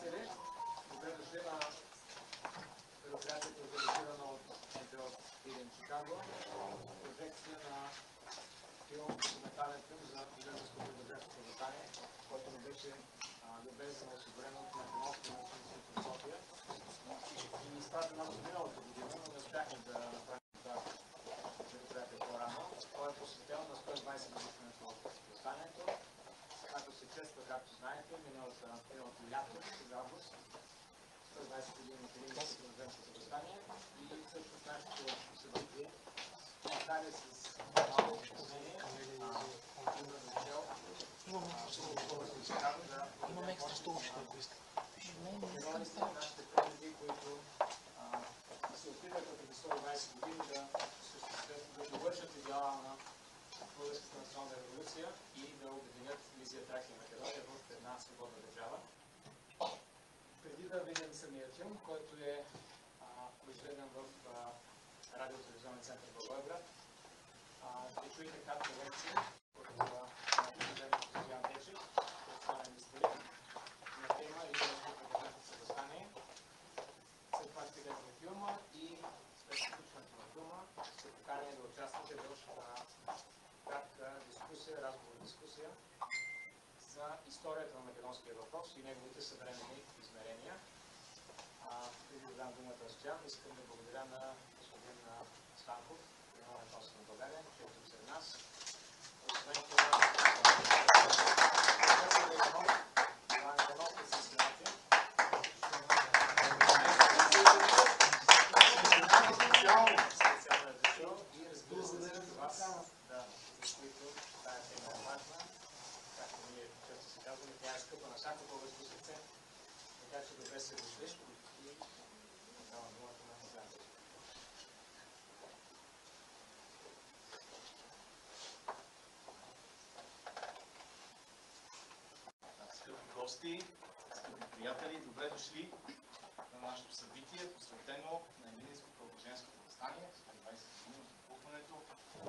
приятели! Добре дошли на мероприятието, организирано от НПО Пирин Чикаго. Прожекция на документален филм за Българското библиотечно възстание, който ми беше любезно осигурено от Македонския университет в София. И ни изпратено за миналата година, но не успяхме да направим това мероприятие по-рано. То е посветено на 120 годишното от възстанието, както се чества, както знаете, миналото лято, през август, 120 години на Пиринското българското възстание и всъщност нашето събитие, макар и с малко закъснение, има за цел имаме екстра столчета, ако искате. героите на нашите предци, които се опитаха преди 120 години да довършат идеала на Българската национална революция и да обединят Мисия Тракия и Македония в една свободна държава. Преди да видим самия филм, който е произведен в радио-телевизионен център Благоевград, ще чуете кратка лекция от Стоян Дечев, представен историк на тема Българското библиотечно възстание. След това ще гледаме филма и след приключването на филма ще поканя да участвате в кратка дискусия, разговор-дискусия за историята на македонския въпрос и неговите съвременни измерения. Преди да дам думата на Стоян, искам да благодаря на господин Станков, генерален консул на България, че е тук сред нас. Освен това, професор Иванов, Иван Иванов е състезател. Специално е дошъл и разбира се всички вас, за които тая тема е важна. Както ние често се казваме, тя е скъпа на всяко българско сърце. Така че добре се дошли и давам думата на Иван. Скъпи гости, скъпи приятели, добре дошли на нашето събитие, посветено на Илинденско-Преображенското въстание, 120 години от избухването.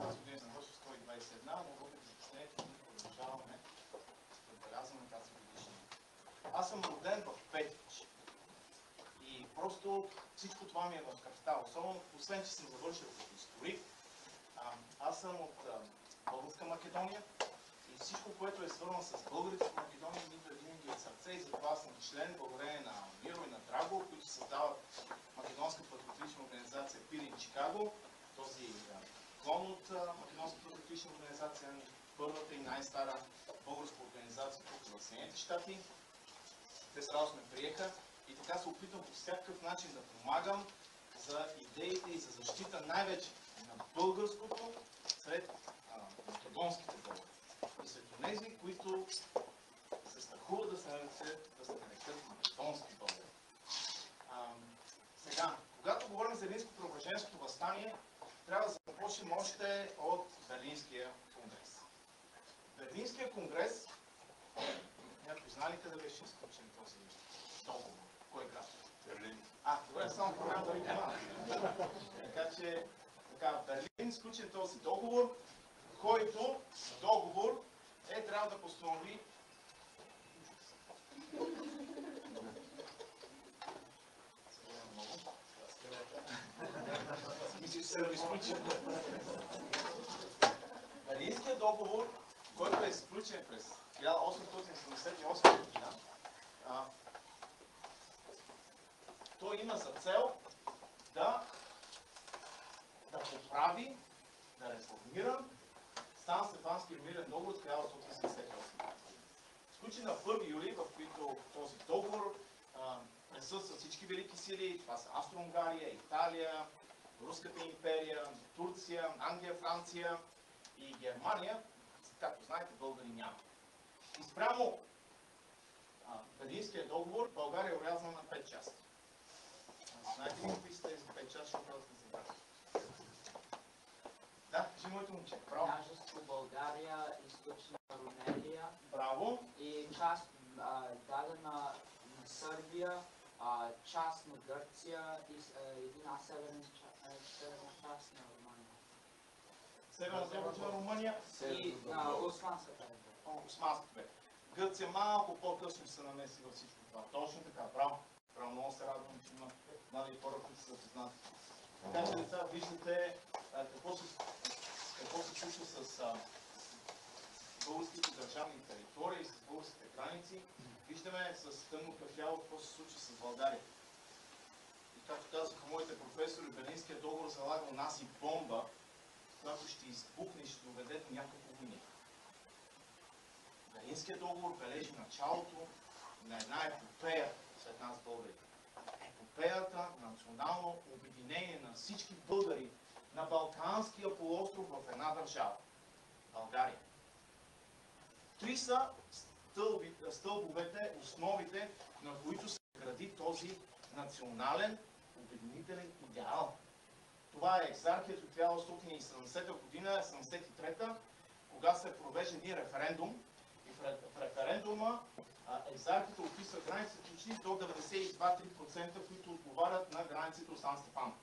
Тази година съм вършил 121, но въпреки закъснението ние продължаваме да отбелязваме тази годишнина. Аз съм роден в Петрич и просто всичко това ми е в кръвта. Особено, освен че съм завършил като историк, аз съм от Българска Македония и всичко, което е свързано с българите в Македония, ми идва винаги от сърце и затова съм член, благодарение на Миро и на Драго, които създават Македонска патриотична организация Пирин Чикаго, този клон от Македонска патриотична организация, първата и най-стара българска организация тук в Съединените щати. Те с радост ме приеха и така се опитвам по всякакъв начин да помагам за идеите и за защита най-вече на българското сред македонските българи. И сред тези, които се страхуват да се нарекат македонски българи. Сега, когато говорим за Илинденско-Преображенското въстание, трябва да започнем още от Берлинския конгрес. Берлинския конгрес, някой знае ли къде беше изключен този договор? Кой град? Берлин. Добре, само програм да ви кажа. Така че, в Берлин изключен този договор, който договор трябва да постанови Берлинският договор, който е изключен през 1878 година, той има за цел да поправи, да реформира Сан-Стефанския мирен договор от 1878 година. Сключен на 1 юли, в които този договор присъстват всички велики сили, това са Австро-Унгария, Италия, Руската империя, Турция, Англия, Франция и Германия. Както знаете, българи няма. И спрямо Берлинския договор, България е урязана на 5 части. Знаете ли какви са тези 5 части, защото да се забравя? Да, кажи моето момче. Браво. Княжество България, източна Румелия. Браво. И част дадена на Сърбия, част на Гърция и една северна част на Румъния. Северна на Румъния И Османската империя. Османската. Гърция малко по-късно се намеси във всичко това. Точно така, браво. Браво, много се радвам, че има млади хора, които са запознати. Така че деца, виждате какво се случва с българските държавни територии, с българските граници. Виждаме с тъмно кафяло какво се случва с България. И както казаха моите професори, Берлинският договор залага у нас и бомба, която ще избухне и ще доведе до някакво войни. Берлинският договор бележи началото на една епопея сред нас българите. Епопеята на национално обединение на всички българи на Балканския полуостров в една държава – България. Три са стълбовете, основите, на които се гради този национален обединителен идеал. Това е екзархията от 1970 година, 1973, кога се провежда един референдум. И в референдума екзархията описва границите почти до 92-3%, които отговарят на границите от Сан Стефано.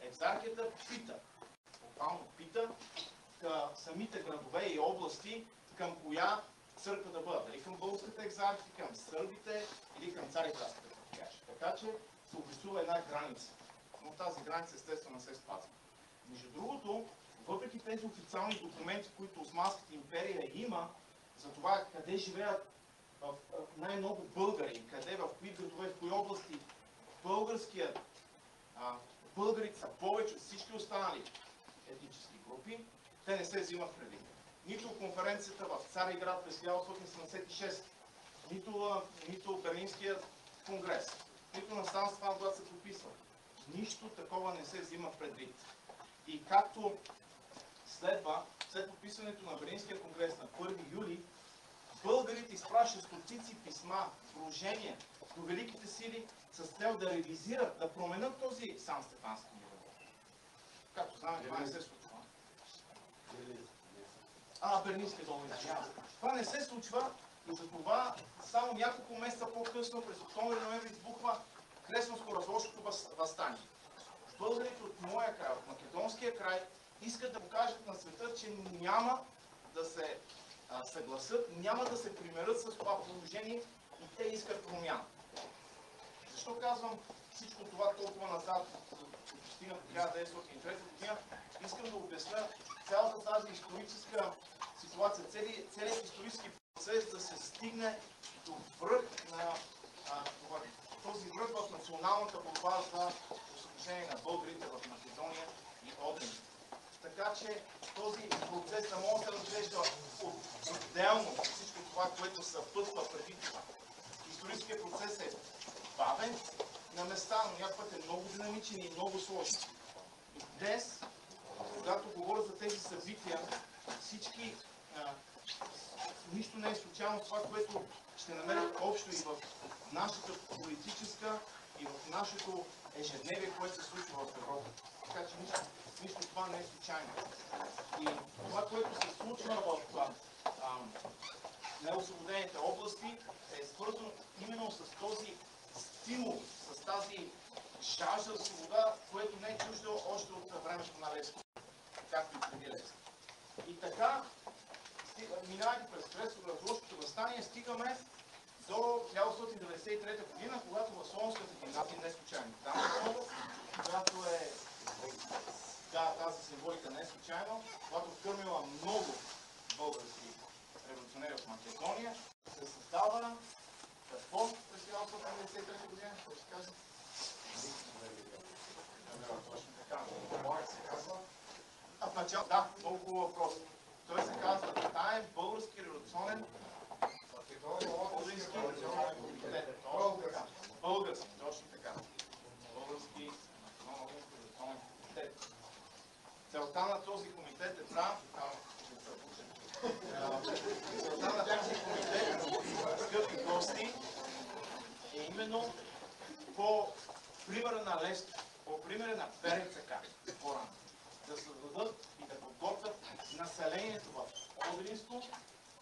Екзархията пита, буквално пита, самите градове и области, към коя църква да бъдат. Дали към българската екзархия, към сърбите или към Цариградската патриаршия. Така че се обрисува една граница. Но тази граница естествено не се спазва. Между другото, въпреки тези официални документи, които Османската империя има, за това къде живеят най-много българи, къде, в кои градове, в кои области българите са повече от всички останали етнически групи, те не се взимат преди. Нито конференцията в Цариград през 1976, нито Берлинският конгрес, нито на Сан Стефано, когато се подписва. Нищо такова не се взима предвид. И както следва, след подписването на Берлинския конгрес на 1 юли, българите изпращат стотици писма, сдружения до великите сили с цел да ревизират, да променят този Сан Стефански договор. Както знаем, това не се случва. Берлинския договор. Това не се случва и затова само няколко месеца по-късно, през октомври-ноември, избухва Кресновско-Разложкото въстание. Българите от моя край, от македонския край, искат да покажат на света, че няма да се съгласят, няма да се примерят с това положение и те искат промяна. Защо казвам всичко това толкова назад, от Кристина 1903 година? Искам да обясня цялата тази историческа ситуация, целият исторически процес да се стигне до връх на този връх в националната борба за освобождение на българите в Македония и Одрин. Така че този процес не може да се разглежда отделно всичко това, което съпътства преди това. Историческият процес е бавен на места, но някакъв път е много динамичен и много сложен. И днес, когато говоря за тези събития, всички нищо не е случайно това, което ще намерим общо и в нашата политическа, и в нашето ежедневие, което се случва в Европа. Така че нищо това не е случайно. И това, което се случва в неосвободените области, е свързано именно с този стимул, с тази жажда за свобода, което не е чуждо още от времето на Левски, както и преди Левски. И така, минавайки през Кресновско-Разложкото въстание, стигаме до 1993 година, когато в Солунската гимназия, не случайно там, която е тази символика не е случайно, когато вкърмила много български революционери от Македония, се създава какво през 1993 година? Какво се казва? Точно така. Се казва? В начало, да, много хубав въпрос. Той се казва Таен български революционен комитет. Български, точно така. Български революционен комитет. Целта на този комитет е целта на този комитет, скъпи гости, е именно по примера на Левски, по примера на ПРЦК, по-рано, да създадат и да подготвят населението в Одринско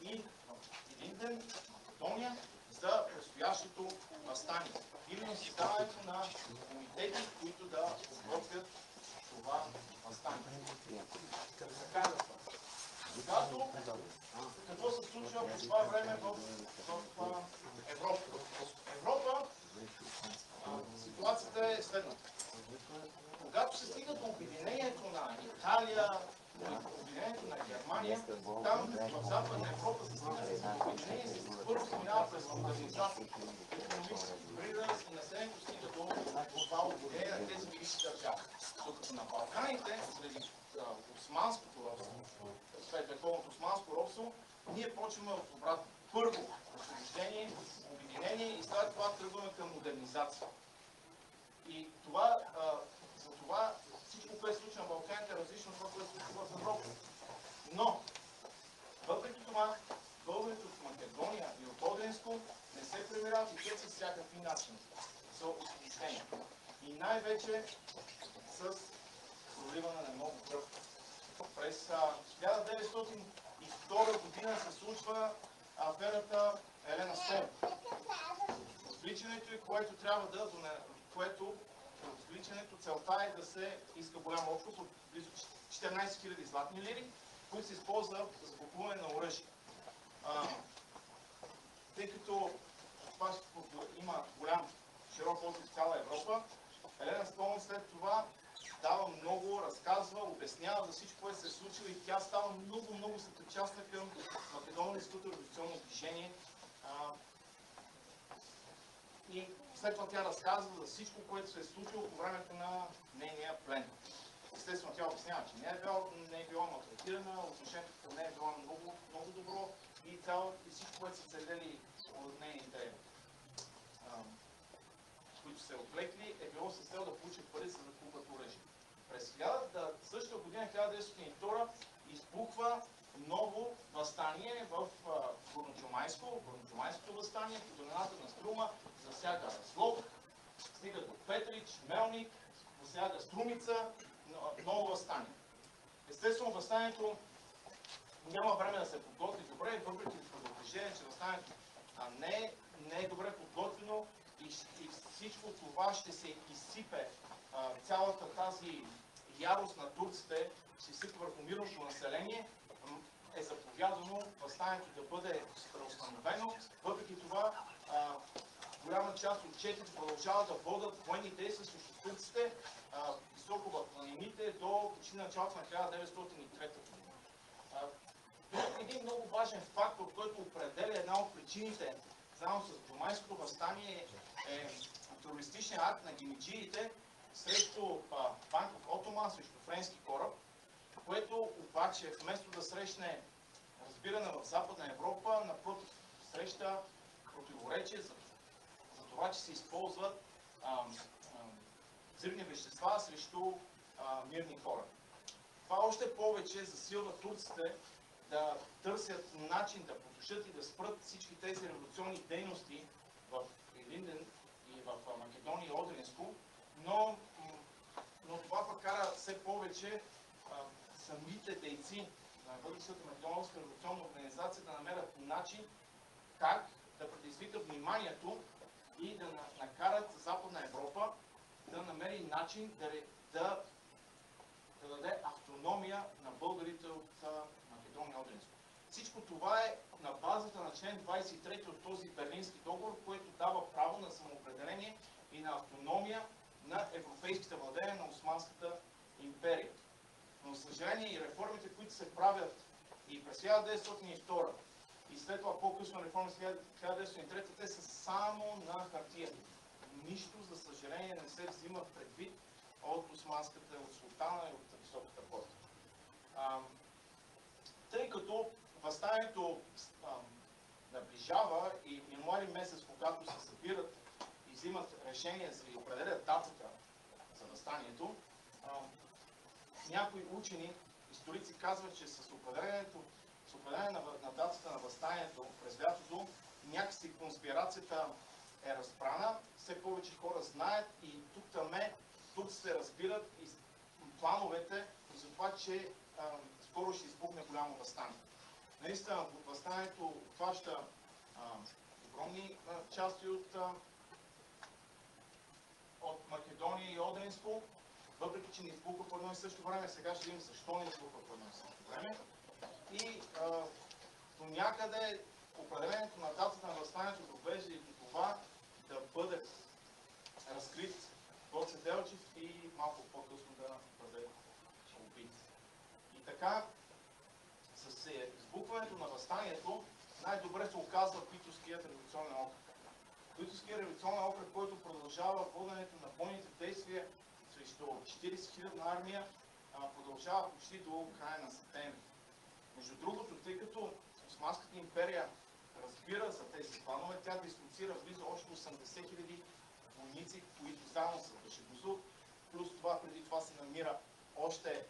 и в Илинден, в Македония, за предстоящото въстание. Именно създаването на комитети, които да подготвят това въстание. Така да Какво се случва по това време в Европа? Европа, ситуацията е следната. Когато се стига до обединението на Италия, обединението на Германия, там в Западна Европа се стига до обединение, се първо се минава през модернизация, икономически приръст и населението стига до това обединение на тези велики държави. Докато на Балканите, заради османското робство, средвековното османско робство, ние почваме в обратно. Първо освобождение, обединение и след това тръгваме към модернизация. И това, за това всичко, което се случва на Балканите, е различно от това, което се случва в Европа. Но, въпреки това, българите от Македония и от Одринско не се примиряват и те с всякакви начини за освобождение. И най-вече с проливане на много кръв. През 1902 година се случва аферата Елена Стол. Отвличането, което трябва да целта е да се иска голям откуп от близо 14 000 златни лири, които се използват за купуване на оръжие. Тъй като това има голям широк отзвук в цяла Европа, Елена Стол след това дава много, разказва, обяснява за всичко, което се е случило и тя става много съпричастна към Македонското революционно движение. И след това тя разказва за всичко, което се е случило по времето на нейния плен. Естествено, тя обяснява, че не е била малтретирана, отношението към нея е било много добро и всичко, което са целели от нейните, които се отвлекли, е било с цел да получат пари, за да купат оръжие. През същата година, 1902, избухва ново въстание в Горноджумайското въстание, под домината на Струма, засяга Разлог, стига до Петрич, Мелник, засяга Струмица, ново въстание. Естествено, въстанието няма време да се подготви добре, въпреки предупреждение, че въстанието не е добре подготвено и всичко това ще се изсипе, цялата тази ярост на турците ще изсипе върху мирното население, е заповядано въстанието да бъде преустановено. Въпреки това, голяма част от четите продължават да водят военни действия срещу турците високо в планините до почти началото на 1903 година. Един много важен фактор, който определя една от причините, заедно с Джумайското въстание, е терористичният акт на гемиджиите срещу Банк of Ottoman, срещу френски кораб, което обаче вместо да срещне разбиране в Западна Европа, напротив среща противоречие за това, че се използват взривни вещества срещу мирни хора. Това още повече засилва турците да търсят начин да потушат и да спрат всички тези революционни дейности в Илинден и в Македония и Одринско, но това пък кара все повече самите дейци на Българската македонска революционна организация да намерят начин как да предизвикат вниманието и да накарат Западна Европа да намери начин да даде автономия на българите от Македония и Одринско. Всичко това е на базата на член 23 от този Берлински договор, който дава право на самоопределение и на автономия на европейските владения на Османската империя. Но, за съжаление, и реформите, които се правят и през 1902 и след това по-късно реформи с 1903, те са само на хартия. Нищо, за съжаление, не се взима предвид от османската, от султана и от високата порта. Тъй като въстанието наближава и януари месец, когато се събират и взимат решение за да определят датата за въстанието, някои учени, историци казват, че с определение на датата на въстанието през лятото, някакси конспирацията е разбрана, все повече хора знаят и тук се разбират и плановете за това, че скоро ще избухне голямо въстание. Наистина, въстанието обхваща огромни части от Македония и Одринско, въпреки че не избухва по едно и също време. Сега ще видим защо не избухва по едно и също време. и до някъде определението на датата на възстанието довежда и до това да бъде разкрит Гоце Делчев и малко по-късно да бъде убит. И така, с избухването на възстанието най-добре се оказва Квитовският революционен окръг. Квитовският революционен окръг, който продължава воденето на бойните действия срещу 40 000 армия, продължава почти до края на септември. Между другото, тъй като Османската империя разбира за тези планове, тя дислоцира близо още 80 000 войници, които заедно с Башибозук, плюс това преди това се намира още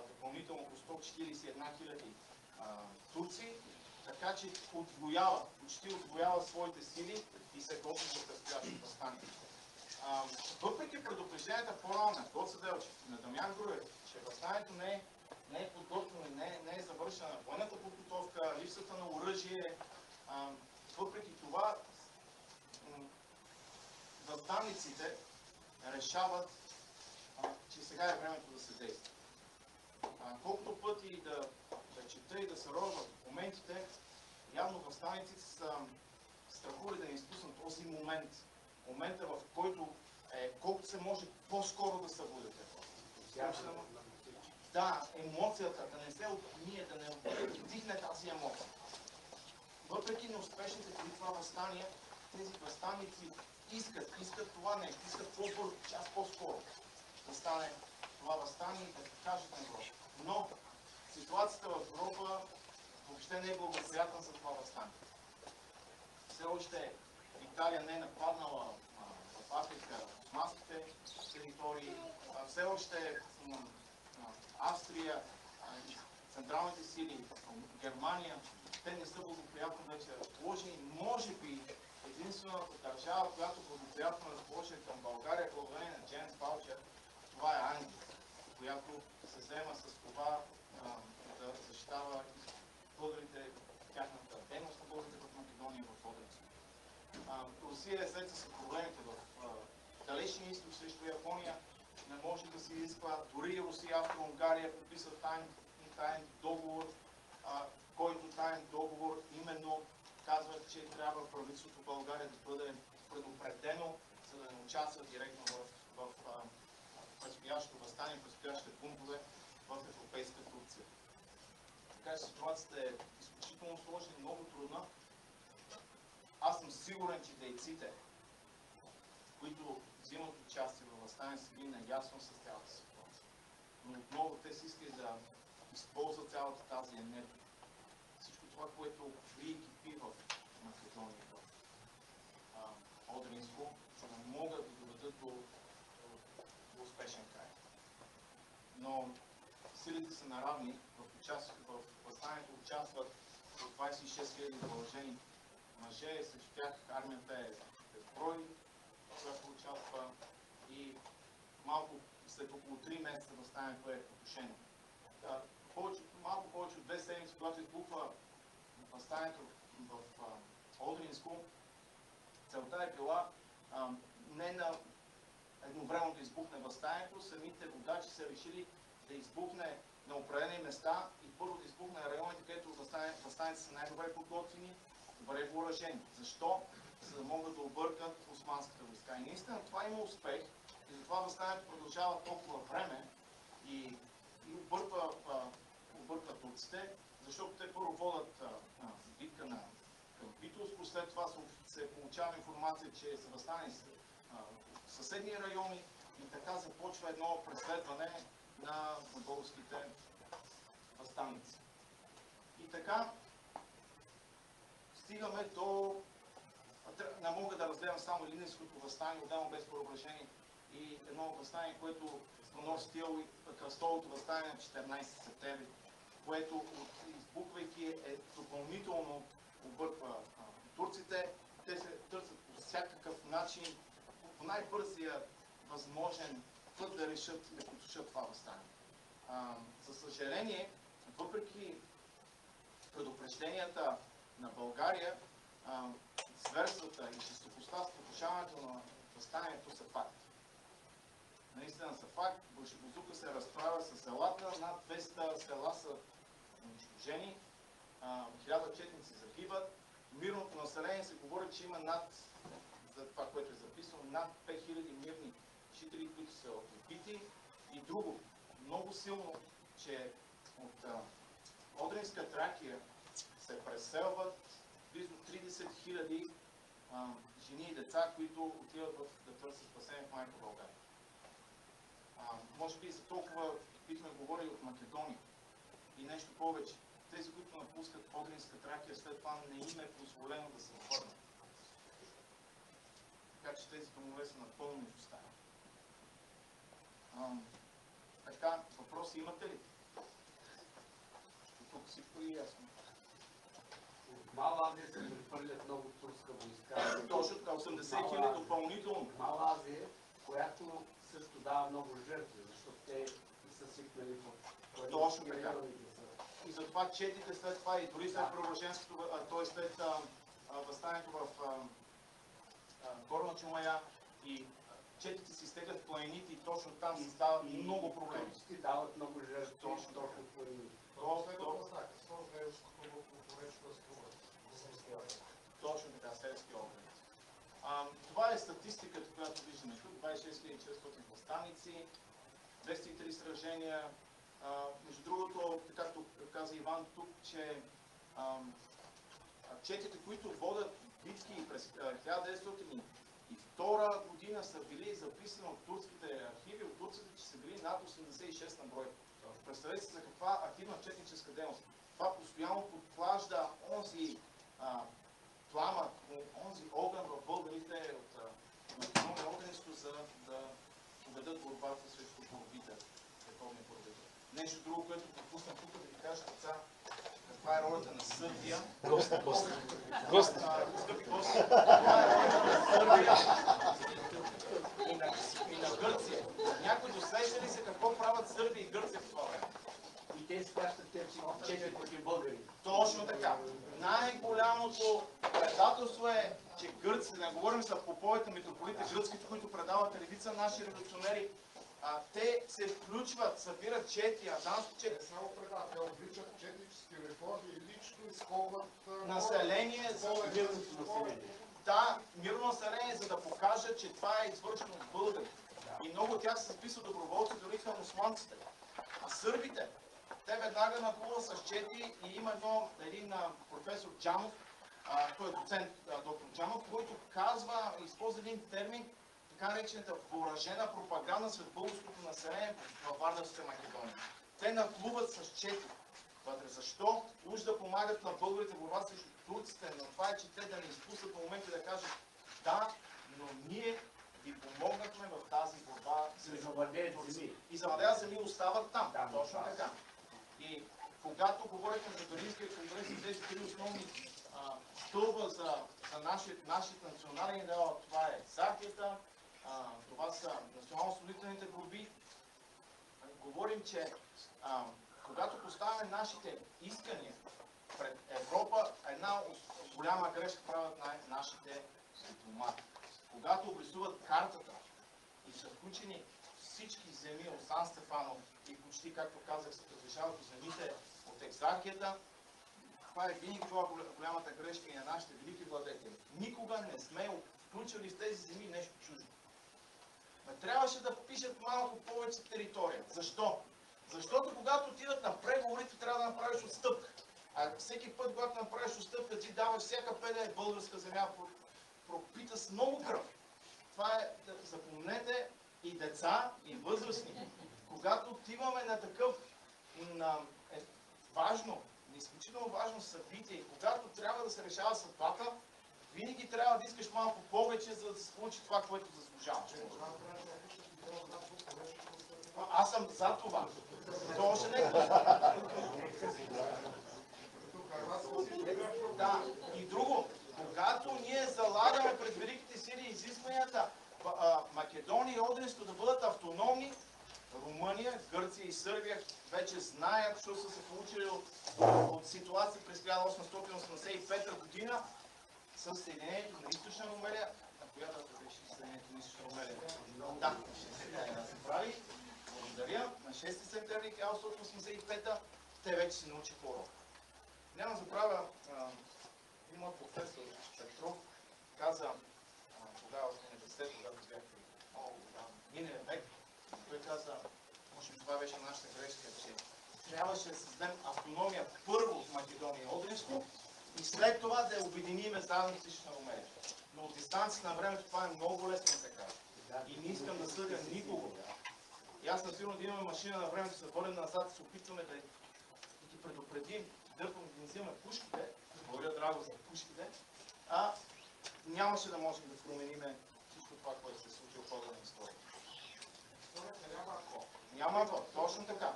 допълнително по 141 000 турци, така че почти отвоява своите сили и се готви за предстоящото въстание. Въпреки предупрежденията по-рано на Гоце Делчев и на Дамян Груев, че въстанието не е подготвено, не е завършена военната подготовка, липсата на оръжие, въпреки това въстаниците решават, че сега е времето да се действа. Колкото пъти да чета и да се роя в документите, явно въстаниците са страхували да не изпуснат този момента, в който колкото се може по-скоро да събудете. Да, емоцията, да не се отмие, да не вдихне тази емоция. Въпреки неуспешните при това въстание, тези въстаници искат това нещо, искат по-бързо, час по-скоро да стане това въстание и да покажат на Европа. Но ситуацията в Европа въобще не е благоприятна за това въстание. Все още Италия не е нападнала в Африка османските територии, все още Австрия, централните сили, Германия, те не са благоприятно вече разположени. Може би единствената държава, която благоприятно разположена към България, благодарение на Джеймс Балчер, това е Англия, която се заема с това да защитава българите, тяхната дейност на българите в Македония в Одринско. Русия е след с проблемите в далечния изток срещу Япония, не може да се изисква. Дори Русия, Австро-Унгария подписват таен договор, който таен договор именно казва, че трябва правителството в България да бъде предупредено, за да не участва директно в предстоящото въстание, предстоящите бунтове в европейска Турция. Така че ситуацията е изключително сложна и много трудна. Аз съм сигурен, че дейците, които взимат участие във въстание, са били наясно с цялата ситуация. Но отново те си искали да използват цялата тази енергия. Всичко това, което ври и кипи в Македония, в Одринско, за да могат да доведат до успешен край. Но силите са наравни. В въстанието участват от 26 000 въоръжени мъже, срещу тях армията е безброй, която участва и малко след около 3 месеца въстанието е потушено. Малко повече от 2 седмици, когато избухва въстанието в Одринско, целта е била не на едновременно да избухне въстанието, самите водачи са решили да избухне на определени места и първо да избухне на районите, където въстаниците са най-добре подготвени, добре въоръжени. Защо? За да могат да объркат османската войска. И наистина това има успех и затова въстанието продължава толкова време и обърква турците, защото те първо водят битка към Битолско, след това се получава информация, че са въстанени в съседни райони и така започва едно преследване на българските въстаници. И така стигаме до... Не мога да разгледам само Илинденското въстание, отделно без Преображение и едно въстание, което Конор Стил, кръстовото въстание на 14 септември, което избухвайки допълнително обърква турците. Те се търсят по всякакъв начин, по най-бързия възможен път да решат да потушат това въстание. За съжаление, въпреки предупрежденията на България, зверствата и жестокостта с потушаването на въстанието са факт. Наистина са факт. Башибозука се разправя с селата, над 200 села са унищожени. унищожени, 1000 четници загиват, мирното население се говори, че има над, за това, което е записано, над 5000 мирни жители, които са убити. И друго, много силно, че от Одринска Тракия се преселват близо 30 000 жени и деца, които отиват да търсят спасение в майка България. Може би за толкова бихме говорили от Македония. И нещо повече. Тези, които напускат Одринска Тракия, след това не им е позволено да се върнат. Така че тези домове са напълно изоставени. Така, въпроси имате ли? Тук всичко е ясно. Мала Азия се прехвърлят много турска войска. Точно така, 80 000 допълнително. Мала Азия, която също дава много жертви, защото те са свикнали в Точно така. И затова четите след това и дори след Преображенското, т.е. след възстанието в Горна Чумая и четите си изтеглят в планините и точно там се стават много проблеми. Ти дават много жертви Точно точно в планините. Точно така, селски обред. Това е статистиката, която виждаме тук. 26 400 възстаници, 203 сражения. Между другото, както каза Иван тук, че четите, които водят битки през 1902 година са били записани от турските архиви, от турците, че са били над 86 на брой. Представете се за каква активна четническа дейност. Това постоянно подклажда онзи пламък, онзи огън в българите от национално огненство, за да поведат борбата срещу борбите, световния борбите. Нещо друго, което пропуснах тук да ви кажа, деца, каква е ролята на Сърбия. Гост. Скъпи гости, каква е ролята на Сърбия и на Гърция. Някой досеща ли се какво правят Сърбия и Гърция в това време? И те изпращат тези четири против българи. Точно така. Най-голямото предателство е, че гърците, не говорим за поповете, митрополите гръцките, които предават редица наши революционери, те се включват, събират чети, аданско чети. Те само предават, те обличат четнически реформи и лично изколват Население за Мирното население. Да, мирно население, за да покажат, че това е извършено от българи. И много от тях се записват доброволци дори към мусулманците. А сърбите, те веднага нахлуват с чети и има един професор Джамов, той е доцент доктор Джамов, който казва, използва един термин, така наречената въоръжена пропаганда сред българското население във Вардарската Македония. Те нахлуват с чети. Вътре защо? Уж да помагат на българите в борба срещу турците, но това е, че те да не изпуснат в момента да кажат да, но ние ви помогнахме в тази борба срещу турците. И завладеят земи остават там. Да, точно така. И когато говорихме за Берлинския конгрес и тези три основни стълба за нашия национален идеал, това е Екзархията, това са национално-освободителните борби. Говорим, че когато поставяме нашите искания пред Европа, една голяма грешка правят нашите дипломати. Когато обрисуват картата и са включени всички земи от Сан Стефано и почти, както казах, се разрешават земите от Екзархията, това е винаги това голямата грешка и на нашите велики владетели. Никога не сме включили в тези земи нещо чуждо. Трябваше да впишат малко повече територия. Защо? Защото когато отидат на преговорите, трябва да направиш отстъпка. А всеки път, когато направиш отстъпка, ти даваш всяка педа е българска земя, пропита с много кръв. Това е, запомнете, и деца, и възрастни. Когато отиваме на такъв важно, изключително важно събитие, и когато трябва да се решава съдбата, винаги трябва да искаш малко повече, за да се получи това, което заслужаваш. Аз съм за това. То още не е. Да, и друго, когато ние залагаме пред великите сили изискванията Македония и Одринско да бъдат автономни, Румъния, Гърция и Сърбия вече знаят, защото са се получили от ситуация през 1885 година с Съединението на Източна Румелия. На коя дата беше Съединението на Източна Румелия? Да, се прави. Благодаря. На 6 септември 1885 те вече се научиха урок. Няма забравя, един мой професор Петров каза тогава в университет, когато бяхте много миналия век, той каза, може би това беше нашата грешка, че трябваше да създадем автономия първо в Македония и Одринско и след това да я обединиме заедно с Източна Румелия. Но от дистанцията на времето това е много лесно да се каже. И не искам да съдя никого. И аз съм сигурен да имаме машина на времето, да се върнем назад и се опитваме да ги предупредим, да организираме пушките, благодаря драго за пушките, нямаше да можем да промениме всичко това, което се е случило в хода на историята. Няма ако. Няма ако, точно така.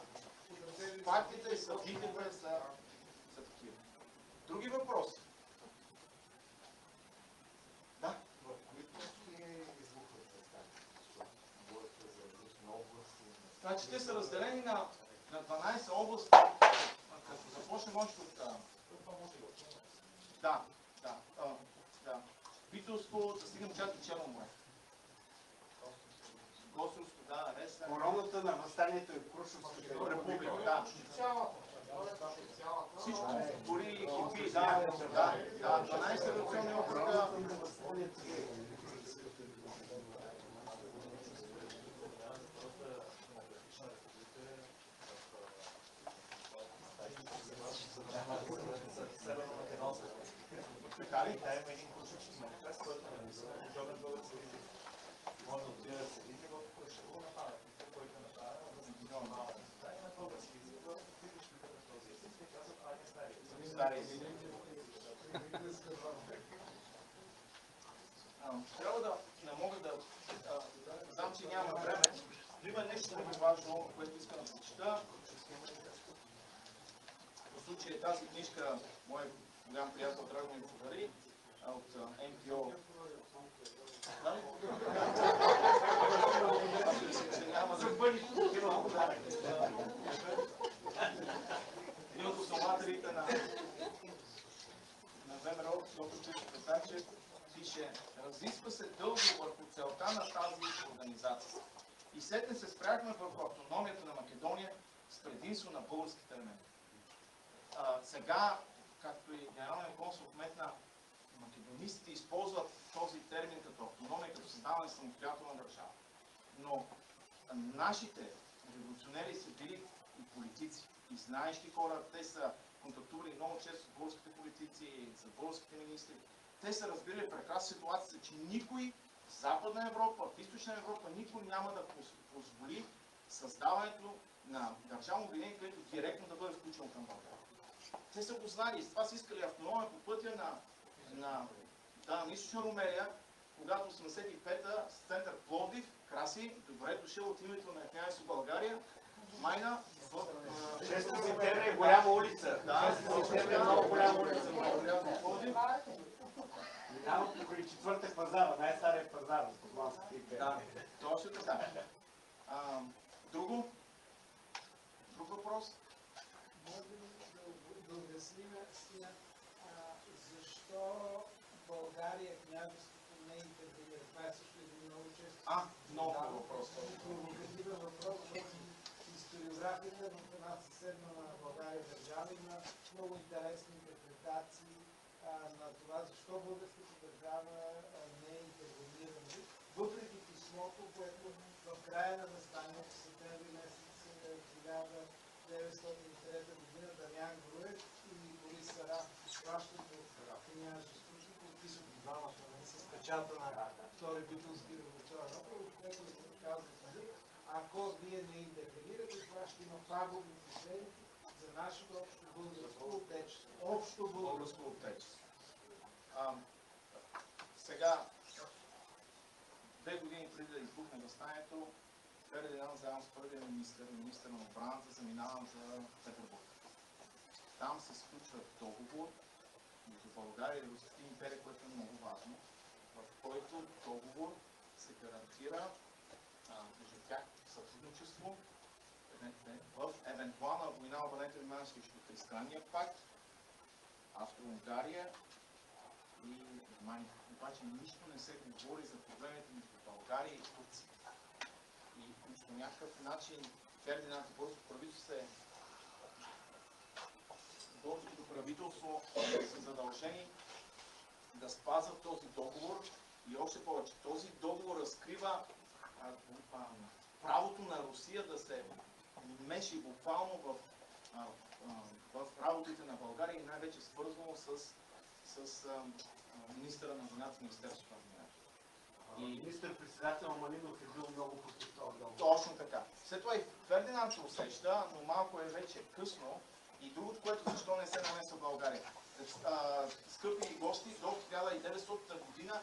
Фактите и събитията са такива. Други въпроси? Да? Значи те са разделени на 12 области. Като започнем още от... Да. Битолско, да стигнем чак до Черно море. Госовско, да, Ресен. Короната на възстанието е Крушовската република, да. Всичко, дори и хипи, да, 12 революционни округа. Така ли? Да, има един куршовски манифест, който е написан от Джобен български език. Може да отида да се види в Крушево на паметника, който е направен в Македония. На български език, в физичната на този език, и казва, това е стария език. Трябва да не мога да... Знам, че няма време, но има нещо много важно, което искам да прочита. В случая тази книжка, мой голям приятел Драго ми подари от МПО. Един от основателите на ВМРО, доктор Чичо Петачев, пише: разисква се дълго върху целта на тази организация. И сетне се спряхме върху автономията на Македония с предимство на българските елементи. Сега, както и генералният консул вметна, македонистите използват този термин като автономия, като създаване на самостоятелна държава. Но нашите революционери са били и политици, и знаещи хора. Те са контактували много често с българските политици, с българските министри. Те са разбирали прекрасно ситуацията, че никой в Западна Европа, в Източна Европа, никой няма да позволи създаването на държавно обединение, което директно да бъде включено към България. Те са го знали и с това са искали автономия по пътя на Източна Румелия, когато 85-та с център Пловдив, Краси, добре дошъл от името на княжество България, Майна в... 6 септември е голяма улица. Да, 6 септември е много голяма улица. Пловдив. Минава покрай четвърта пазара, най-стария пазар в Подманската империя. Да, точно така. Друг въпрос? Може ли да обясним защо България, княжеството не интервенира? Това е също един много често. Много въпрос. Провокативен въпрос, защото историографията в една съседна на България държава има много интересни интерпретации на това, защо българската държава не е интервенирана. Въпреки писмото, което в края на възстанието, септември месец 1903 година, Дамян Груев и Борис Сараф пращат в княжеството, подписват с печата на втори битолски революционен округ, в което казват, ако вие не интервенирате, това ще има пагубни последици за нашето общо българско отечество. Общо българско отечество. Сега, 2 години преди да избухне въстанието, Фердинанд заедно с първия министър на отбраната, заминавам за Петербург. Там се сключва договор между България и Руската империя, което е много важно, в който договор се гарантира между тях сътрудничество в евентуална война, обърнете внимание срещу Тристранния пакт, Австро-Унгария и Германия. Обаче нищо не се говори за проблемите между България и Турция. И по някакъв начин Фердинанд и българското правителство се готви да правителство са задължени да спазват този договор и още повече. Този договор разкрива правото на Русия да се меси буквално в работите на България и най-вече свързано с министъра на войната в Министерството на войната. И министър-председател Малинов е бил много против това договор. Точно така. След това и Фердинанд се усеща, но малко е вече късно. И другото, което защо не се намесва в България. Скъпи гости, до 1900 година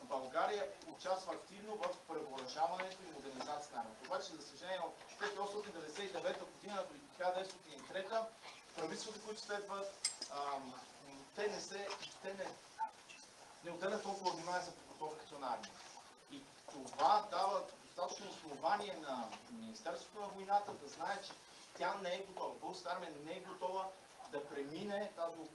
България участва активно в превъоръжаването и модернизацията на армията. Обаче, за съжаление, от 1899 година до 1903 правителствата, които следват, те не отделят толкова внимание за подготовката на армия. И това дава достатъчно основание на Министерството на войната да знае, че тя не е готова. Българската армия не е готова да премине тази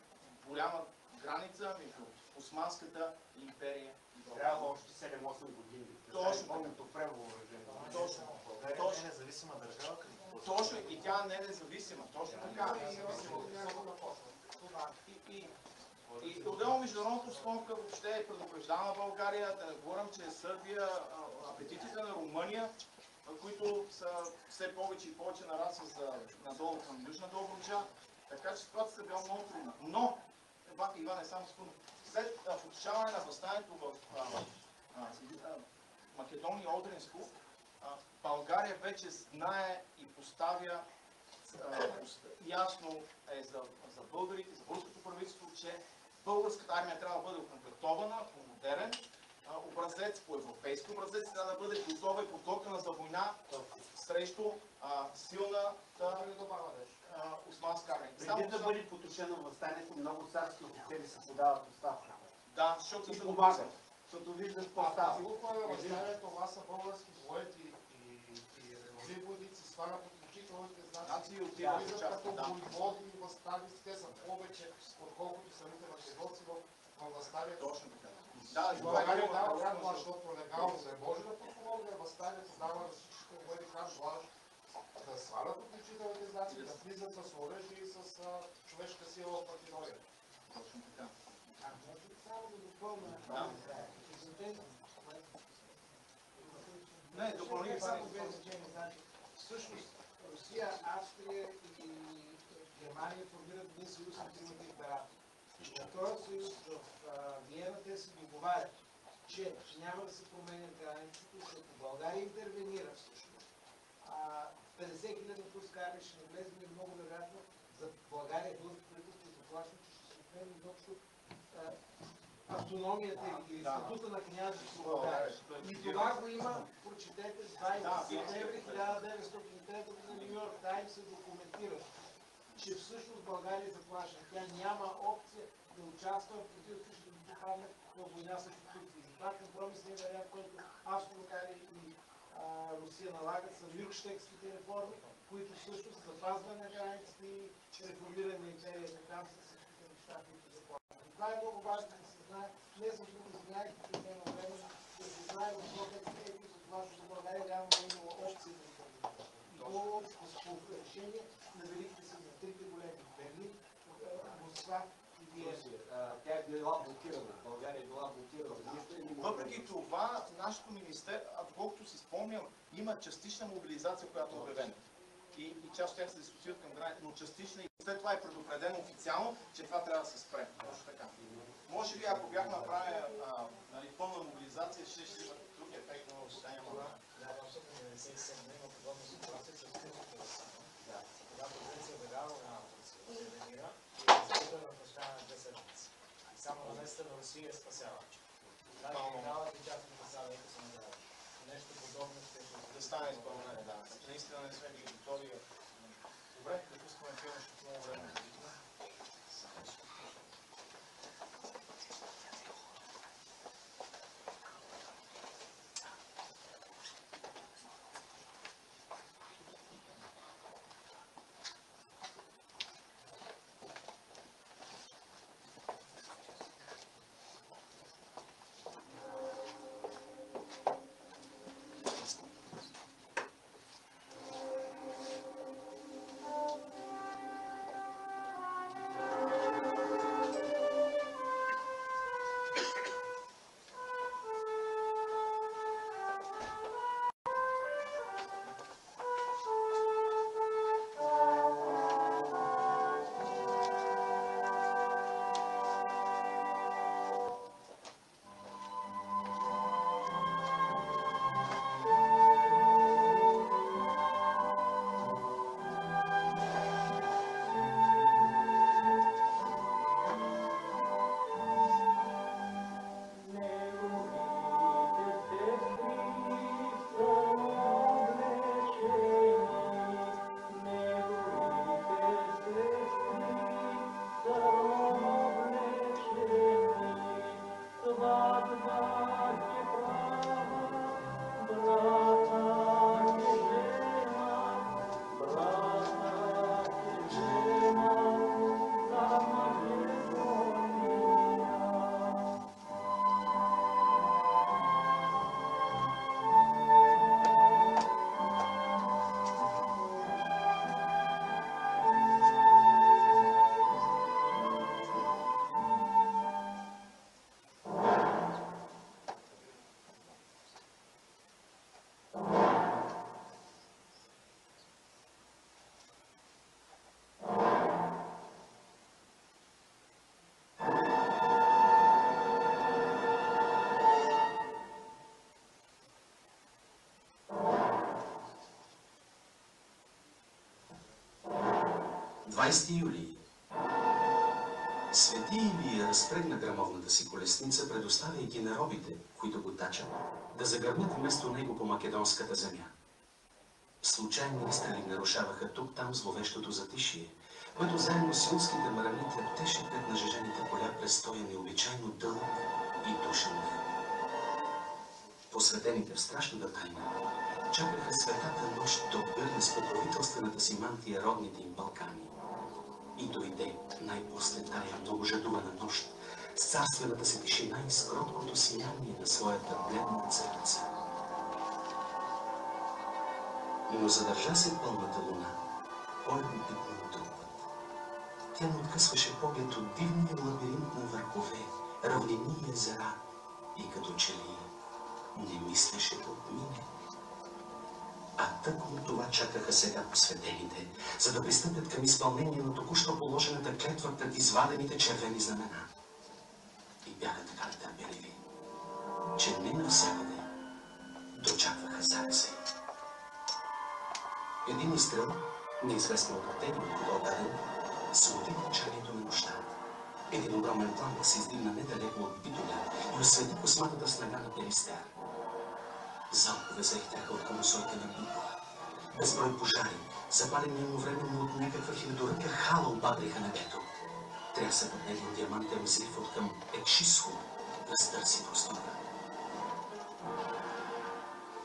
голяма граница между Османската империя и България. Трябва още 7-8 години. Точно. Пълното превъоръжение. Точно. България е независима държава. Точно. И тя не е независима. Точно така. И отделно международната обстановка въобще предупреждава България, да не говорим, че Сърбия, апетитите на Румъния, които са все повече и повече нарастват надолу към Южна Добруджа, така че ситуацията е била много трудна. Но, Иван е само секунда, след потушаване на въстанието в Македония и Одринско, България вече знае и поставя ясно за българите, за българското правителство, че българската армия трябва да бъде окомплектована по модерен образец, по европейски образец, трябва да бъде готова и подготвена за война срещу силната османска армия. Преди да бъде потушено въстанието, много царски офицери се подават оставка. Да, защото се помагат. Защото виждаш по-става. Това са български поети и редови войници, свалят отличителните знаци. Влизат като войводи и възставици, те са повече, отколкото самите македонци в възставието. Точно така. България дава град, защото легално не може да подпомогне, възставието дава различните военни град, да свалят отличителните знаци, да влизат с оръжие и с човешка сила в Македония. Точно така. Само да допълня. Не, допълни само две изречения. Всъщност Русия, Австрия и Германия формират един съюз на тримата императори. На този съюз в Виена те се договарят, че няма да се променят границите, защото България интервенира всъщност. 50 хиляди турска армия ще навлезе и много вероятно за България българското правителство заплаща, че ще се отнеме изобщо автономията или статута на княжество България. И това го има, прочетете, 20 септември 1903 г. Ню Йорк Таймс се документира, че всъщност България заплаща. Тя няма опция да участва в противното, ще да попадне в война с Турция. Това компромисният вариант, който Австро-Унгария и Русия налагат, са Мюркштекските реформи, които всъщност запазване на границите и реформиране на империята. Там са всичките неща, които заплащат. Това е много важно да се знае. Не за друго знаете, че няма време да се знае в контекста и за това, защото България реално не имала опция да интервенира. По решение на великите си за трите големи Берлин, Москва и Виена. Тя е била блокирана. България е била блокирана. Въпреки това, нашето министерство, доколкото си спомням, има частична мобилизация, която е обявена. И част от тях се дискутират към граница, но частична и след това е предупредено официално, че това трябва да се спре. Точно така. Може би, ако бях направил пълна мобилизация, ще има друг ефект на въобще няма. Да, в 1997 има подобна ситуация с Кримската Русия. Когато Гърция обявява война на Русия, интервенира и Русията е на прощаване на 2 седмици. И само намесата на Русия я спасява. Даже миналата и част от населението се надява. Нещо подобно ще Да стане изпълнение, да. Наистина не сме били готови. Добре, да пускаме филма, защото много време за видео. 20 юли. Свети Илия разпрегна грамовната си колесница, предоставяйки на робите, които го тачат, да загърмят вместо него по македонската земя. Случайни изстрели нарушаваха тук-там зловещото затишие, което заедно с юлските мрами трептеше пред нажежените поля през този необичайно дълъг и душен ден. Посветените в страшната тайна чакаха светата нощ да обгърне с покровителствената си мантия родните им Балкани. И дойде най-после тая много жадувана нощ с царствената си тишина и с кроткото сияние на своята бледна царица. Но задържа се пълната луна, по-любопитна от друг път. Тя не откъсваше поглед от дивния лабиринт на върхове, равнини и езера и като че ли не мислеше да отмине. А тъкмо това чакаха сега посветените, за да пристъпят към изпълнение на току-що положената клетва пред извадените червени знамена. И бяха така нетърпеливи, че не навсякъде дочакваха зареза. Един изстрел, неизвестно от къде и от кого даден, смути мълчанието на нощта. Един огромен пламък се издигна недалеко от Битоля и освети косматата снага на Перистер. Залпове заехтяха от към усойте на Битола. Безброй пожари, запалени едновременно от някаква хилядоръка хала, обадриха небето. Тряса под един диамантен взрив от към Екшисхо, разтърси простора.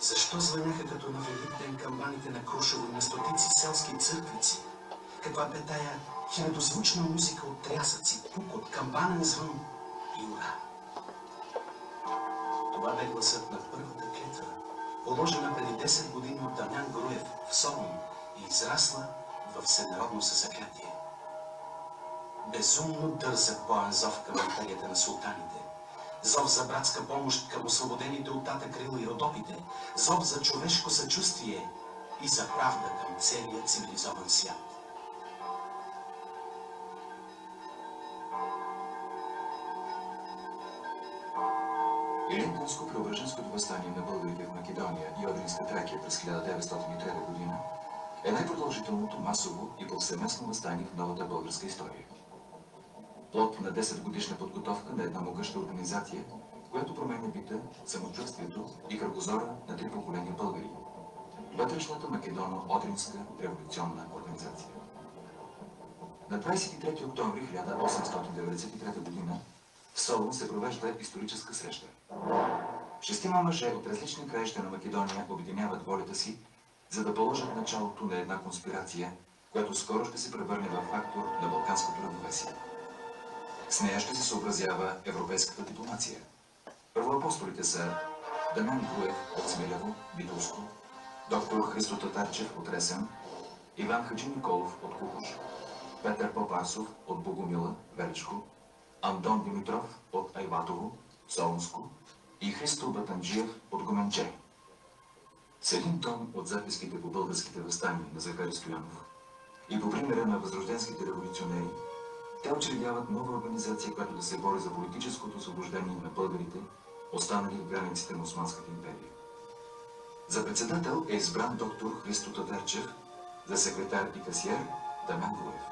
Защо звъняха като на Великден камбаните на Крушово и на стотици селски църквици? Каква бе тая хилядозвучна музика от трясъци, пукот, камбанен звън и ура? Това бе гласът на първата клетва, положена преди 10 години от Дамян Груев в Солун и израсла във всенародно съзаклятие. Безумно дързък боен зов към империята на султаните. Зов за братска помощ към освободените от Тата Крила и Родопите. Зов за човешко съчувствие и за правда към целия цивилизован свят. Илинденско-Преображенското въстание на българите в Македония и Одринска Тракия през 1903 година е най-продължителното масово и повсеместно въстание в новата българска история. Плод на 10-годишна подготовка на една могъща организация, която променя бита, самочувствието и кръгозора на 3 поколения българи. Вътрешната Македоно-Одринска революционна организация. На 23 октомври 1893 година в Солун се провежда историческа среща. 6 мъже от различни краища на Македония обединяват волята си, за да положат началото на една конспирация, която скоро ще се превърне в фактор на балканското равновесие. С нея ще се съобразява европейската дипломация. Първоапостолите са Дамян Груев от Смилево, Битолско, доктор Христо Татарчев от Ресен, Иван Хаджи Николов от Кукуш, Петър Попарсов от Богомила, Величко, Андон Димитров от Айватово, Солунско и Христо Батанджиев от Гоменче. С един том от записките по българските въстания на Захари Стоянов и по примера на възрожденските революционери, те учредяват нова организация, която да се бори за политическото освобождение на българите, останали в границите на Османската империя. За председател е избран доктор Христо Татарчев, за секретар и касиер Дамян Груев.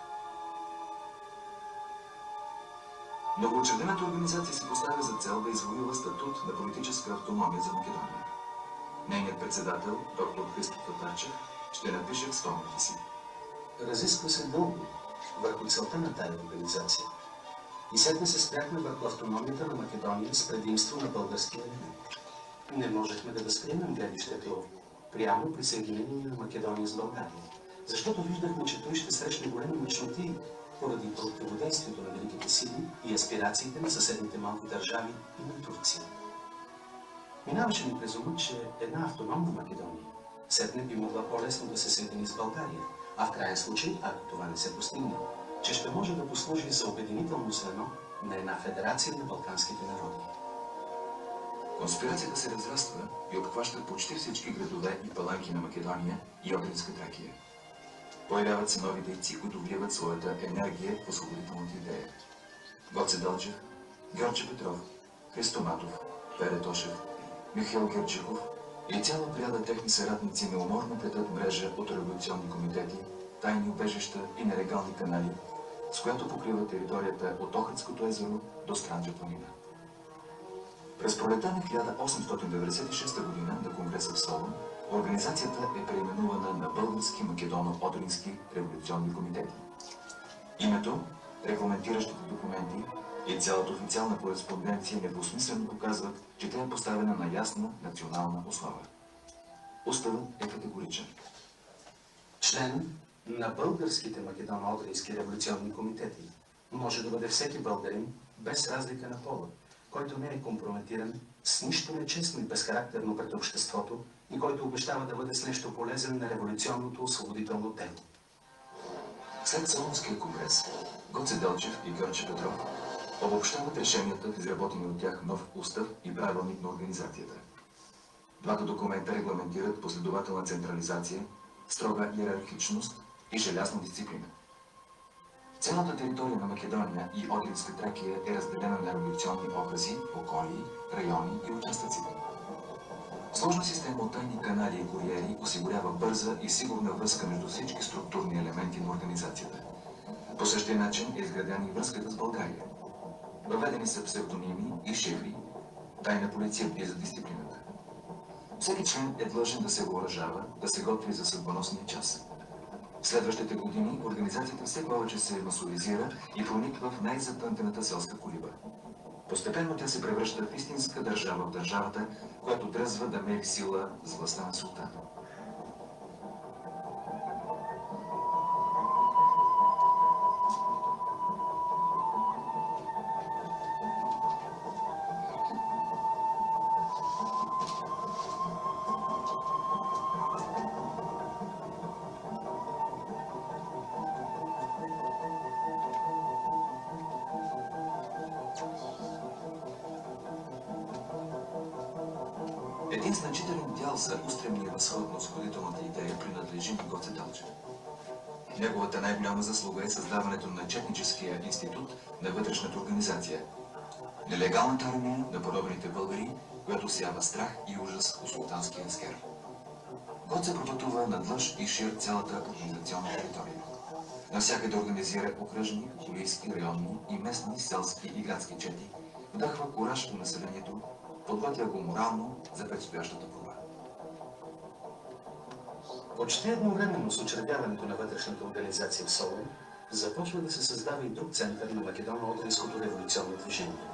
Новоучредената организация се поставя за цел да извоюва статут на политическа автономия за Македония. Нейният председател, доктор Христо Татарчев, ще напише в спомените си. Разисква се дълго върху целта на тая организация. И сетне се спряхме върху автономията на Македония с предимство на българския елемент. Не можехме да възприемем гледището прямо присъединение на Македония с България, защото виждахме, че той ще срещне големи мъчноти поради противодействието на великите сили и аспирациите на съседните малки държави и на Турция. Минаваше ни през ума, че една автономна Македония сетне би могла по-лесно да се съедини с България, а в крайен случай, ако това не се постигне, че ще може да послужи за обединително звено на една федерация на балканските народи. Конспирацията се разраства и обхваща почти всички градове и паланки на Македония и Одринска Тракия. Появяват се нови дейци, които вливат своята енергия в освободителната идея. Гоце Дълчев, Георги Петров, Христо Матов, Пере Тошев, Михаил Герджиков и цяла плеяда техни съратници неуморно плетат мрежа от революционни комитети, тайни убежища и нелегални канали, с която покрива територията от Охридското езеро до Странджа планина. През пролетта на 1896 година на Конгреса в Солун, организацията е преименувана на Български македоно-одрински революционни комитети. Името, регламентиращите документи и цялата официална кореспонденция недвусмислено показват, че тя е поставена на ясна национална основа. Уставът е категоричен. Член на българските македоно-одрински революционни комитети може да бъде всеки българин без разлика на пола, който не е компрометиран с нищо нечестно и безхарактерно пред обществото и който обещава да бъде с нещо полезен на революционното освободително дело. След Солунския конгрес, Гоце Делчев и Георги Петров обобщават решенията в изработени от тях нов устав и правилник на организацията. Двата документа регламентират последователна централизация, строга иерархичност и желязна дисциплина. Цялата територия на Македония и Одринска Тракия е разделена на революционни окръзи, околии, райони и участъци. Сложна система от тайни канали и куриери осигурява бърза и сигурна връзка между всички структурни елементи на организацията. По същия начин е изградена и връзката с България. Въведени са псевдоними и шифри, тайна полиция бди за дисциплината. Всеки член е длъжен да се въоръжава, да се готви за съдбоносния час. В следващите години организацията все повече се масовизира и прониква в най-затънтената селска колиба. Постепенно тя се превръща в истинска държава в държавата, която дръзва да мери сила с властта на султана. Един значителен дял за устремния възход на освободителната идея принадлежи на Гоце Делчев. Неговата най-голяма заслуга е създаването на Четническия институт на вътрешната организация. Нелегалната армия на поробените българи, която сява страх и ужас у султанския аскер. Гоце пропътува надлъж и шир цялата организационна територия. Навсякъде организира окръжни, полийски, районни и местни селски и градски чети, вдъхва кураж у населението, подготвя го морално за предстоящата борба. Почти едновременно с учредяването на вътрешната организация в Солун, започва да се създава и друг център на македоно-одринското революционно движение.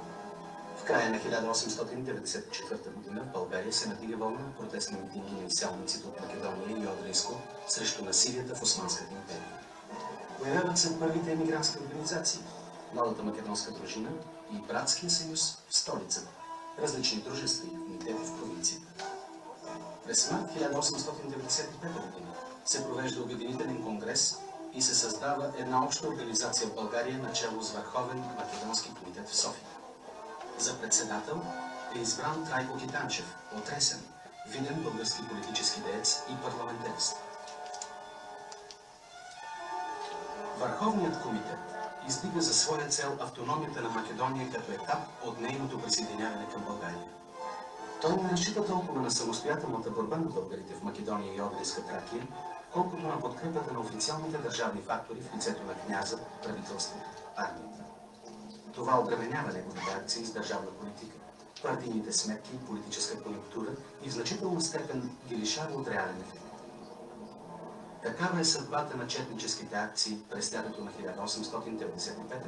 В края на 1894 г. в България се надига вълна на протестни митинги на изселниците от Македония и Одринско срещу насилията в Османската империя. Появяват се първите емигрантски организации, Новата македонска дружина и Братския съюз в столицата, различни дружества и комитети в провинцията. През март 1895 г. се провежда обединителен конгрес и се създава една обща организация в България начало с Върховен македонски комитет в София. За председател е избран Трайко Китанчев, отресен, виден български политически деец и парламентарист. Върховният комитет издига за своя цел автономията на Македония като етап от нейното присъединяване към България. Той не разчита толкова на самостоятелната борба на българите в Македония и Одринска Тракия, колкото на подкрепата на официалните държавни фактори в лицето на княза, правителството, армията. Това обременява неговите акции с държавна политика, партийните сметки, политическа конъюнктура и в значителна степен ги лишава от реален ефект. Такава е съдбата на четническите акции през лятото на 1895 г.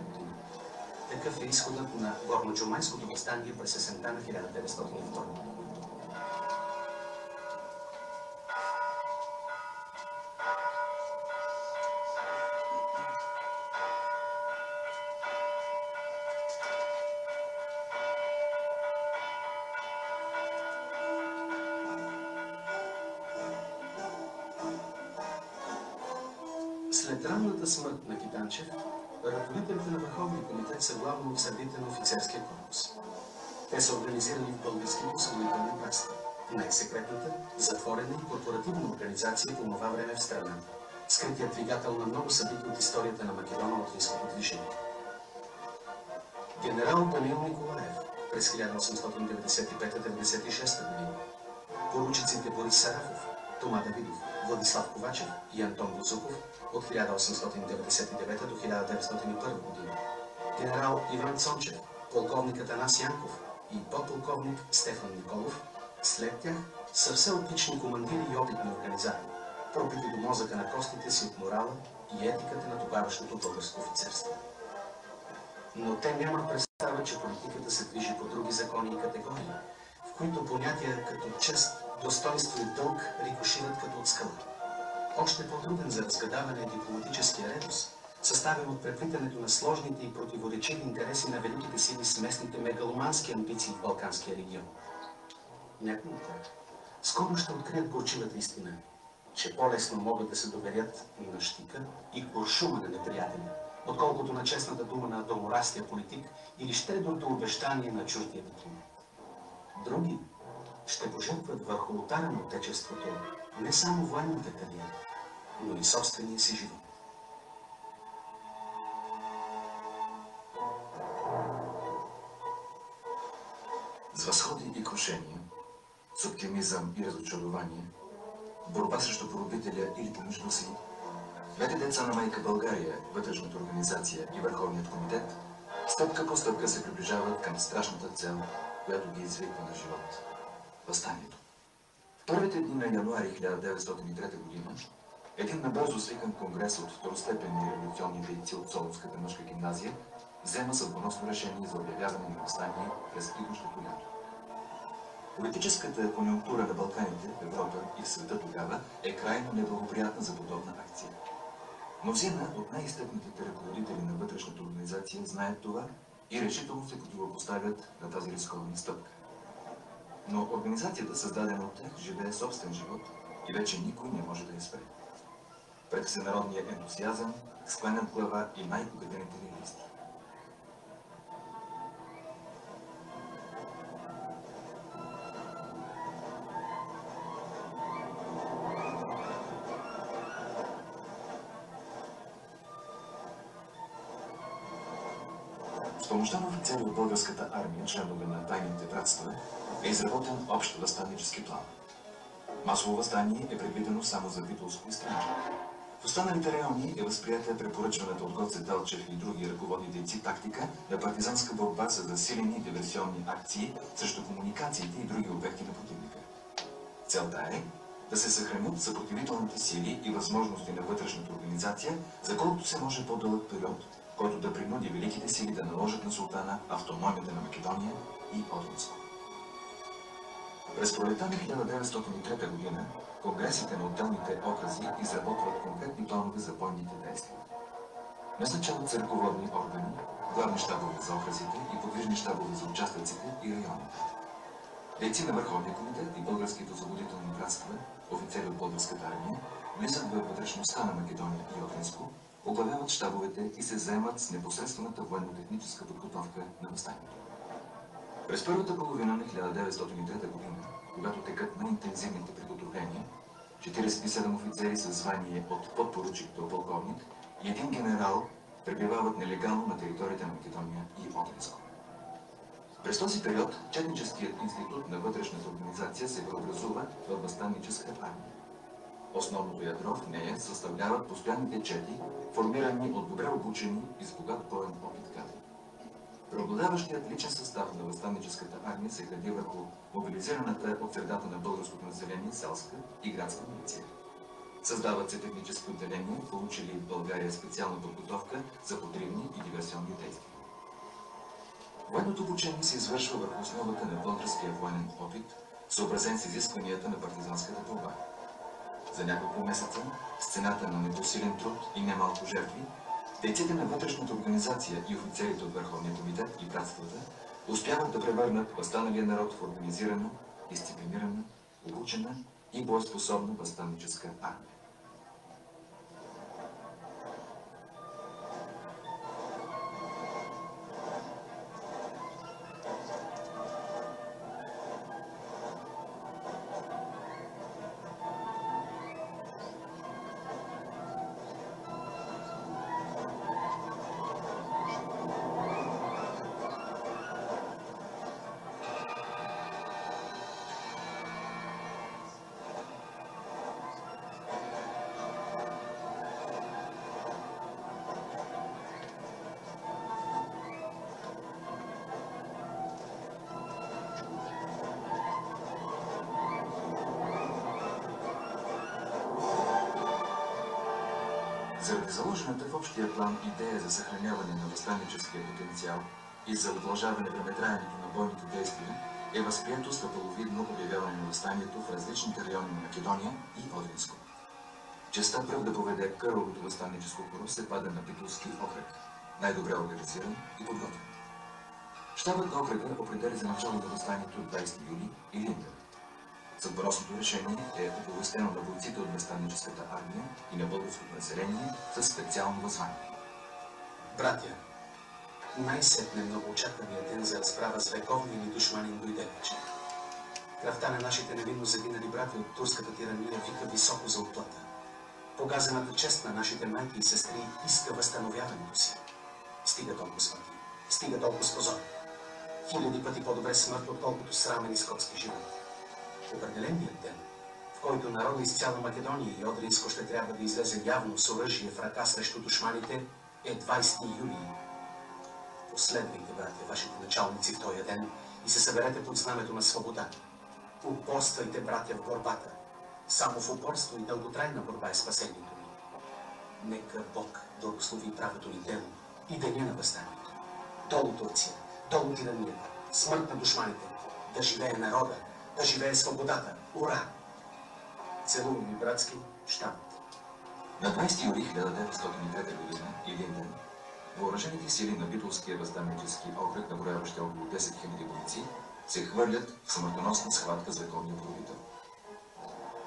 Такъв е изходът на горноджумайското въстание през есента на 1902 г. След ранната смърт на Китанчев, ръководителите на Върховния комитет са главно от средите на офицерския корпус. Те са организирани в българските освободителни братства, най-секретната, затворена и корпоративна организация по това време в страната, скритият двигател на много събития от историята на македоно-одринското движение. Генерал Даниил Николаев през 1895-96 г., поручиците Борис Сарафов, Тома Давидов, Владислав Ковачев и Антон Бузуков от 1899 до 1901 година, генерал Иван Цончев, полковник Атанас Янков и подполковник Стефан Николов, след тях са все отлични командири и опитни организатори, пропити до мозъка на костите си от морала и етиката на тогавашното българско офицерство. Но те нямат представа, че политиката се движи по други закони и категории, в които понятия като чест, достоинство и дълг рикошират като от скала. Още по-труден за разгадаване е дипломатическия ребус, съставен от преплитането на сложните и противоречиви интереси на великите сили с местните мегаломански амбиции в Балканския регион. Някои от тях скоро ще открият горчивата истина, че по-лесно могат да се доверят на щика и куршума на неприятеля, отколкото на честната дума на доморастия политик или щедрото обещание на чуждия дипломат. Други ще пожертват върху ултара на отечеството не само военната кариера, но и собствения си живот. С възходи и крушения, с оптимизъм и разочарование, борба срещу поробителя или помежду си, двете деца на майка България, вътрешната организация и Върховният комитет, стъпка по стъпка се приближават към страшната цел, която ги извиква на живот – въстанието. В първите дни на януари 1903 година един набързо свикан конгрес от второстепенни революционни дейци от Солунската мъжка гимназия взема съдбоносно решение за обявяване на въстание през идващото лято. Политическата конюнктура на Балканите, в Европа и в света тогава е крайно неблагоприятна за подобна акция. Мнозина от най-изтъкнатите ръководители на вътрешната организация знаят това и решително се противопоставят на тази рискована стъпка. Но организацията, създадена от тях, живее собствен живот и вече никой не може да я спре. Пред всенародния ентусиазъм склонят глава и най-погадените реалисти. С помощта на офицери от българската армия, членове на тайните братства, е изработен общ въстанически план. Масово въстание е предвидено само за Битолско и Странджа. В останалите райони е възприятия препоръчваната от Гоце Делчев и други ръководни дейци тактика на партизанска борба с засилени диверсионни акции срещу комуникациите и други обекти на противника. Целта е да се съхранят съпротивителните сили и възможности на вътрешната организация за колкото се може по-дълъг период, който да принуди великите сили да наложат на султана автономията на Македония и Одринско. През пролетта на 1903 година конгресите на отделните окръзи изработват конкретни планове за бойните действия. Назначават се ръководни органи, главни щабове за окръзите и подвижни щабове за участъците и районите. Дейци на Върховния комитет и българските освободителни братства, офицери от българската армия, влизат във вътрешността на Македония и Одринско, оглавяват щабовете и се заемат с непосредствената военно-техническа подготовка на въстанието. През първата половина на 1903 година, когато текат най-интензивните приготовления, 47 офицери със звание от подпоручик до полковник и един генерал пребивават нелегално на територията на Македония и Одринско. През този период Четническият институт на вътрешната организация се преобразува в въстанническа армия. Основното ядро в нея съставляват постоянните чети, формирани от добре обучени и с богат боен опит кадри. Преобладаващият личен състав на въстанническата армия се гради върху мобилизираната от средата на българското население селска и градска милиция. Създават се технически отделения, получили в България специална подготовка за подривни и диверсионни действия. Военното обучение се извършва върху основата на българския военен опит, съобразен с изискванията на партизанската борба. За няколко месеца, с цената на непосилен труд и немалко жертви, дейците на вътрешната организация и офицерите от Върховния комитет и братствата успяват да превърнат въстаналия народ в организирана, дисциплинирана, обучена и боеспособна въстанническа армия. Заради заложената в общия план идея за съхраняване на възстанническия потенциал и за удължаване времетраенето на бойните действия е възприето стъпаловидно обявяване на възстанието в различните райони на Македония и Одринско. Честта пръв да проведе първото възстанническо хоро се пада на Битолски окръг, най-добре организиран и подготвен. Щабът на окръга определя за начало на възстанието 20 юли Илинден. Съдбоносното решение е оповестено на бойците от възстанническата армия и на българското население със специално възвание. Братя, най-сетне многоочаквания ден за разправа с вековния ни душманин дойде вече. Кръвта на нашите невинно загинали брати от турската тирания вика високо за отплата. Погазената чест на нашите майки и сестри иска възстановяването си. Стига толкова смърти, стига толкова позор. Хиляди пъти по-добре смърт, отколкото срамен и скотски живот. Определеният ден, в който народа из цяла Македония и Одринско ще трябва да излезе явно с оръжие в ръка срещу душманите, е 20 юли. Последвайте, братя, вашите началници в този ден и се съберете под знамето на свобода. Упорствайте, братя, в борбата. Само в упорство и дълготрайна борба е спасението ни. Нека Бог благослови правото ни дело и деня на възстанието. Долу Турция, долу тиранията, смърт на душманите, да живее народа, да живее свободата. Ура! Целувам ви, братски, щабът. На 20 юли 1903 година, Илинден, въоръжените сили на Битолския възстаннически окръг, наброяващи около 10 000 бойци, се хвърлят в смъртоносна схватка с вековния правител.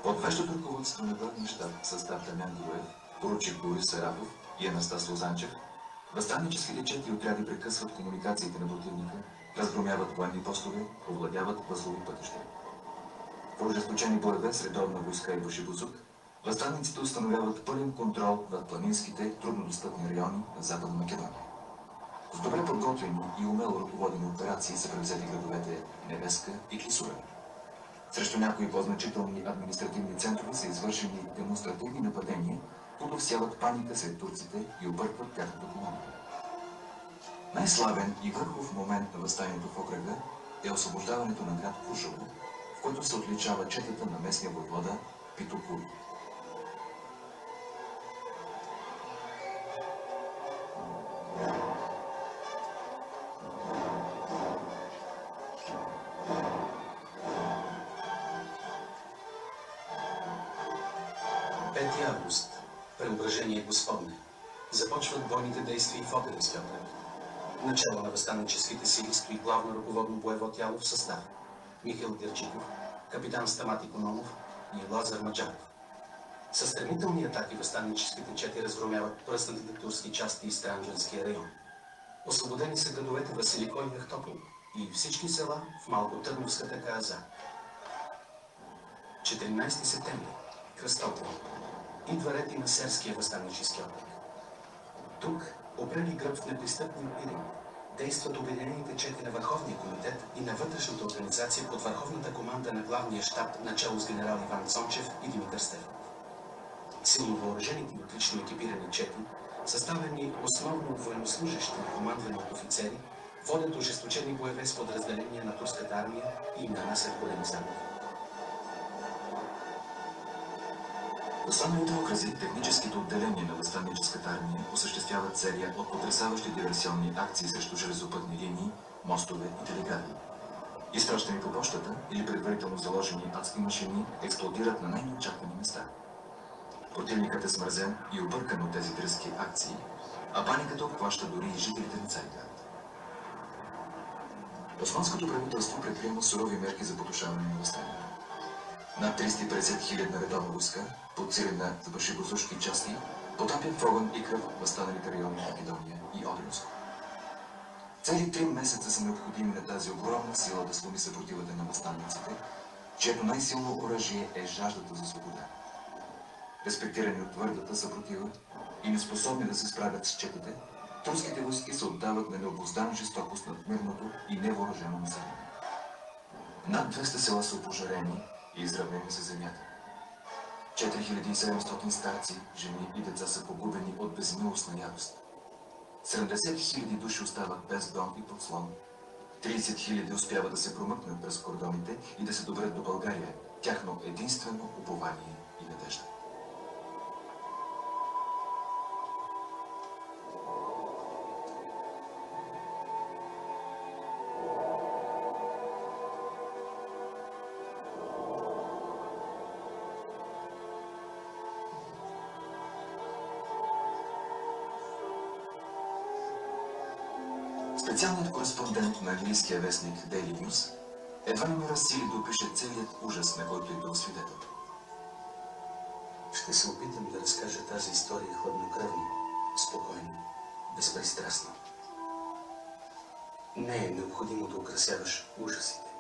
Под вещото ръководство на главния щаб в състав Дамян Груев, поручик Борис Сарафов и Анастас Лозанчев, възстанническите четири отряди прекъсват комуникациите на противника, разгромяват военни постове, овладяват възлови пътища. В ожесточени боеве с редовна войска и башибузук, възстанниците установяват пълен контрол над планинските, труднодостъпни райони на Западна Македония. С добре подготвени и умело ръководени операции са превзети градовете Невеска и Клисура. Срещу някои по-значителни административни центрове са извършени демонстративни нападения, които всяват паника сред турците и объркват тяхното командване. Най-славен и върхов момент на въстанието в окръга е освобождаването на град Кушово, в който се отличава четата на местния войвода Пито Кури. Август. Преображение Господне. Започват бойните действия и в Одринския окръг. Начало на възстанническите сили стои главно ръководно боево тяло в състав Михаил Дерчиков, капитан Стамат Икономов и Лазар Маджаров. Със стремителни атаки възстанническите чети разгромяват пръснатите турски части и Странджанския район. Освободени са градовете Василико и Ахтопол и всички села в Малко-Търновската Кааза. 14 септември. Кръстопол. Идва ред и на Серския възстаннически окръг. Тук, опрели гръб в непристъпни опирани, действат обединените чети на Върховния комитет и на вътрешната организация под върховната команда на главния щаб, начало с генерал Иван Цончев и Димитър Стефанов. Силно въоръжените и отлично екипирани чети, съставени основно от военнослужащи и командвани от офицери, водят ожесточени боеве с подразделения на турската армия и им нанасят големи загуби. Останалите окръзи, техническите отделения на възстанническата армия осъществяват серия от потресаващи диверсионни акции срещу железопътни линии, мостове и телеграфи. Изпращани по почтата или предварително заложени адски машини експлодират на най-неочаквани места. Противникът е смързен и объркан от тези дръзки акции, а паниката обхваща дори и жителите на Цариград. Османското правителство предприема сурови мерки за потушаване на въстанието. Над 350 000 редовна войска, подсилена с башибозушки части, потапят в огън и кръв възстаналите райони на Македония и Одринско. Цели 3 месеца са необходими на тази огромна сила да сломи съпротивата на възстанниците, чието най-силно оръжие е жаждата за свобода. Респектирани от твърдата съпротива и неспособни да се справят с четите, турските войски се отдават на необуздана жестокост над мирното и невъоръжено население. Над 200 села са опожарени и изравнени с земята. 4700 старци, жени и деца са погубени от безмилостна ярост. 70 000 души остават без дом и подслон. 30 000 успяват да се промъкнат през кордоните и да се добрат до България, тяхно единствено упование и надежда. Специалният кореспондент на английския вестник Daily News едва не ме разсили да опише целият ужас, на който е бил свидетел. Ще се опитам да разкажа тази история хладнокръвно, спокойно, безпристрастно. Не е необходимо да украсяваш ужасите.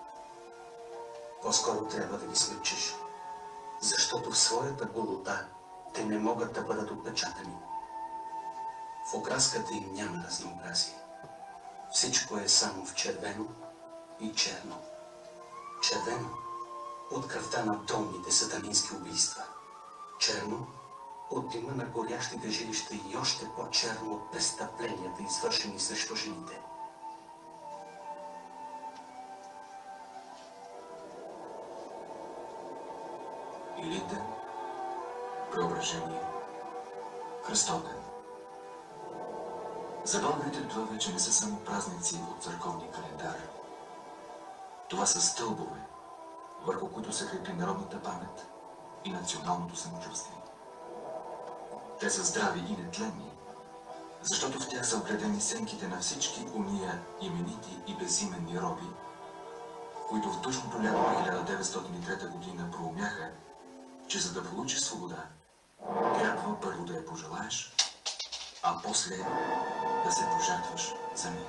По-скоро трябва да ги смекчиш, защото в своята голота те не могат да бъдат отпечатани. В окраската им няма разнообразие. Всичко е само в червено и черно. Червено от кръвта на долните сатанински убийства. Черно от дима на горящите жилища и още по-черно от престъпленията, извършени срещу жените. Илинден, Преображение, Кръстовден. За българите това вече не са само празници от църковния календар. Това са стълбове, върху които се крепи народната памет и националното самочувствие. Те са здрави и нетленни, защото в тях са вградени сенките на всички уния именити и безименни роби, които в душното лято на 1903 година проумяха, че за да получиш свобода, трябва първо да я пожелаеш, а после да се пожертваш за нея.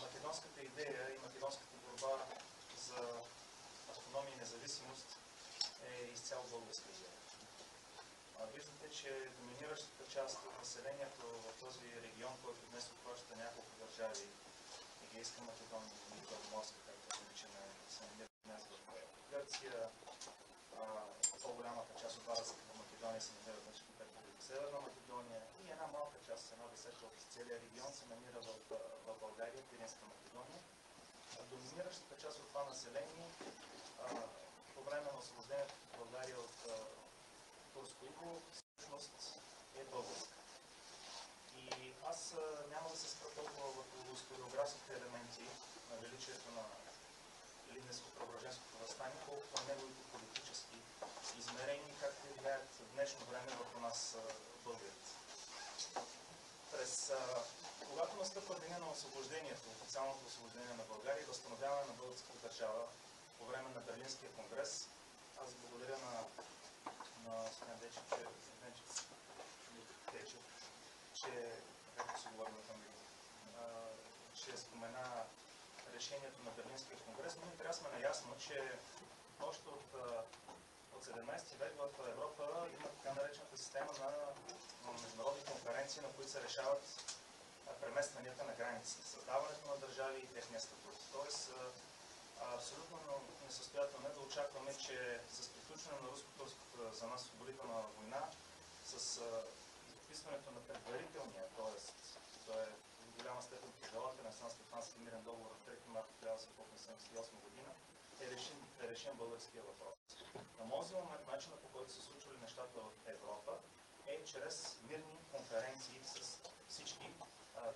Македонската идея и македонската борба за автономия и независимост е изцяло българска идея. Виждате, че доминиращата част от населението в този регион, който днес обхваща няколко държави, Егейска Македония и Беломорска, както наричаме, се намира днес в Гърция, по-голямата част от Вардарската Македония се намира в Северна Македония и една малка част, една десета от целия регион се намира в България, Пиринска Македония. Доминиращата част от това население по време на освобождението в България от турско иго всъщност е българска. И аз няма да се спра толкова върху историографските елементи на величието на Илинденско-Преображенското въстание, колкото на неговите политически измерения и как те влияят в днешно време върху нас, българите. Когато настъпва деня на освобождението, официалното освобождение на България и възстановяване на българската държава по време на Берлинския конгрес, аз благодаря на Стоян Дечев, че спомена решението на Берлинския конгрес, но ние трябва да сме наясно, че още от 17 век в Европа има така наречената система на международни конференции, на които се решават преместванията на границите, създаването на държави и техния статут. Тоест, абсолютно несъстоятелно е да очакваме, че с приключване на руско-турската за нас освободителна война, с подписването на предварителния, т.е. той е в голяма степен пожелателен Сан-Стефански мирен договор на 3 марта 1978 година, е решен българския въпрос. На този момент, начинът, по който са случвали нещата в Европа, е чрез мирни конференции с всички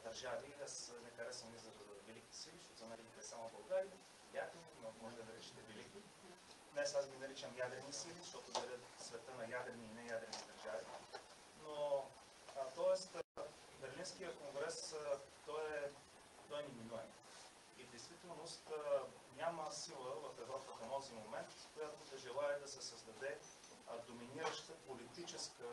държави. Аз не харесвам израза велики сили, защото за мен е само България. Ядрени, но може да наричате велики. Днес аз ги наричам ядрени сили, защото делят света на ядрени и неядрени държави. Но, т.е. Берлинския конгрес, той е неминуем. И в действителност няма сила в Европа към този момент, която да желае да се създаде доминираща политическа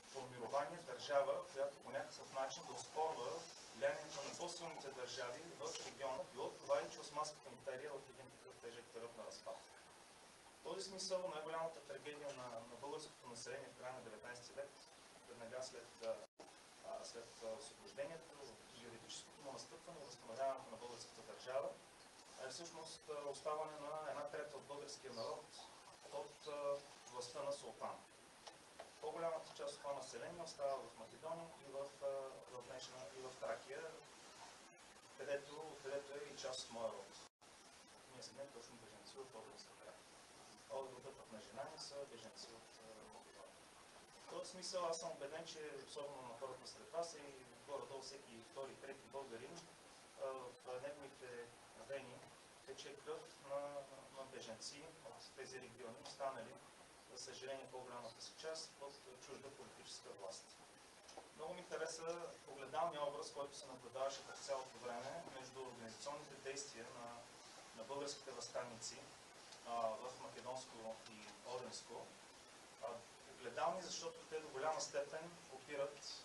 формирование, държава, която по някакъв начин да оспорва влиянието на по-силните държави в региона, било това и че Османската империя в един такъв тежък период на разпад. В този смисъл най-голямата трагедия на българското население в края на 19 век, веднага след освобождението, юридическото му настъпване и възстановяването на българската държава, е всъщност оставане на една трета от българския народ от властта на султан. По-голямата част от това население остава в Македония и в Тракия, където е и част от моя род. Ние сме точно беженци от Одринска Тракия. Родът на жена ми са беженци от Македония. В този смисъл аз съм убеден, че особено на хората сред вас и горе-долу всеки втори, трети българин, в неговите вени тече кръв на беженци от тези региони, останали, за съжаление, по-голямата си част под чужда политическа власт. Много ми хареса огледалния образ, който се наблюдаваше през цялото време между организационните действия на българските въстаници в Македонско и Одринско. Огледални, защото те до голяма степен опират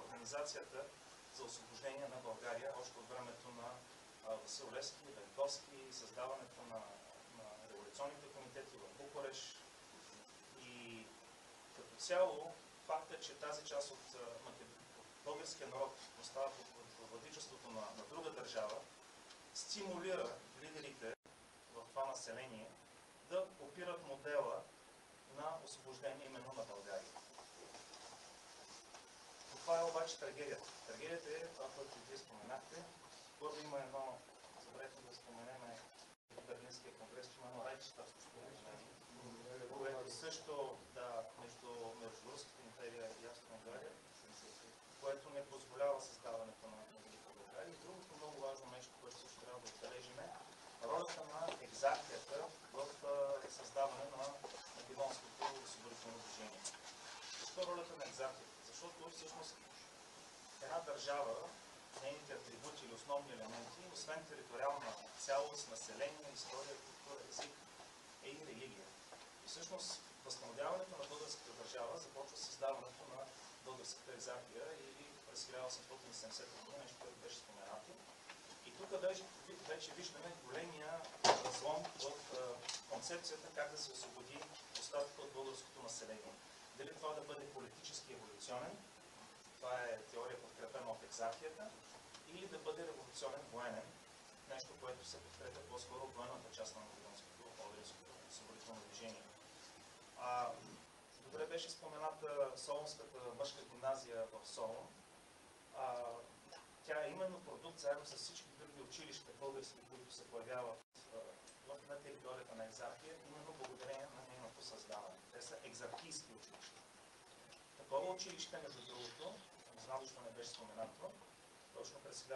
организацията за освобождение на България още от времето на Васил Левски, Бенковски, създаването на революционните комитети в Букурещ. И като цяло, фактът, че тази част от българския народ остава под владичеството на друга държава, стимулира лидерите в това население да опират модела на освобождение именно на България. Това е обаче трагедията. Трагедията е това, което вие споменахте. Първо има едно, забравете да споменеме Берлинския конгрес, че има едно Райхстагско споразумение, което също между Руската империя и Австро-Унгария, което не позволява създаването на Велика България. И другото много важно нещо, което също трябва да отбележим, е ролята на екзархията в създаване на македонското освободително движение. Защо ролята на екзархията? Защото всъщност една държава, нейните атрибути или основни елементи, освен териториална цялост, население, история, култура, език, е и религия. И всъщност възстановяването на българската държава започва създаването на българската екзархия или през 1870 година, нещо, което беше споменато. И тук вече виждаме големия разлом в концепцията как да се освободи остатъка от българското население. Дали това да бъде политически еволюционен, това е теория подкрепена от екзархията, или да бъде революционен военен, нещо, което се подкрепя по-скоро от военната част на македонското одринското освободително движение. Добре беше спомената Солунската мъжка гимназия в Солун. Тя е именно продукт заедно с всички други училища български, които се появяват на територията на екзархия, именно благодарение на нейното създаване. Те са екзархийски училища. Такова училище, между другото, не знам защо не беше споменато, точно през 1893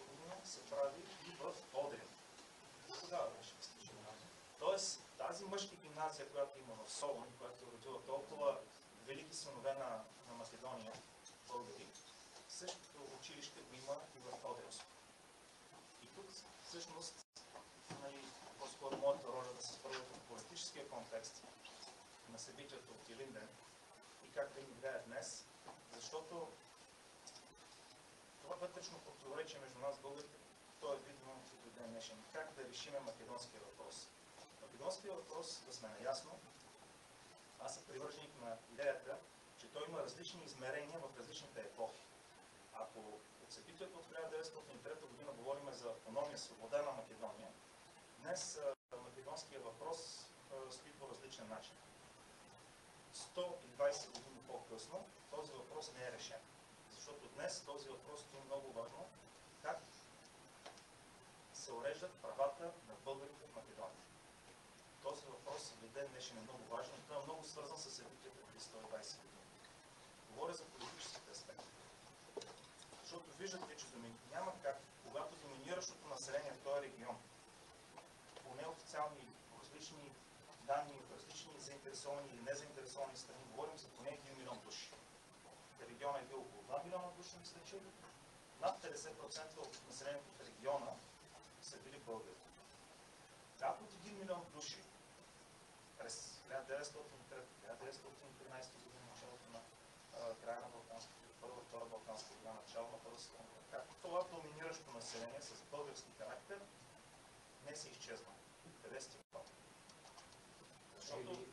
година се прави и в Одрин. Тогава беше мисля. Тоест, тази мъжка гимназия, която има в Солун, която е родила толкова велики синове на Македония, българи, същото училище го има и в Одринско. И тук всъщност, по-скоро моята роля да се спорва в политическия контекст на събитието от Илинден и как да им влияе днес, защото това вътрешно противоречие между нас, българите, то е видно до ден днешен. Как да решиме македонския въпрос? Македонския въпрос, да сме наясно, аз съм привърженик на идеята, че той има различни измерения в различните епохи. Ако от събитието от 1903 година говорим за автономия, свобода на Македония, днес македонския въпрос стои по различен начин. 120 години по-късно този въпрос не е решен. Защото днес този въпрос е много важно. Как се уреждат правата на българите в Македония? Този въпрос в ден днешен е много важен и той е много свързан с събитията преди 120 години. Говоря за политическите аспекти. Защото виждате, че няма как, когато доминиращото население в този регион, по неофициални, по различни данни, по различни заинтересовани или незаинтересовани страни, говорим за поне 1 милион души. Региона е бил около 2 милиона души, мисля, че над 50% от населението в региона са били българи. Как от 1 милион души през 1903-1913 година, началото на края на Първа, Втора Балканска война, начало на Първа световна война, как това доминиращо население с български характер не се изчезва? Къде сте това? Защото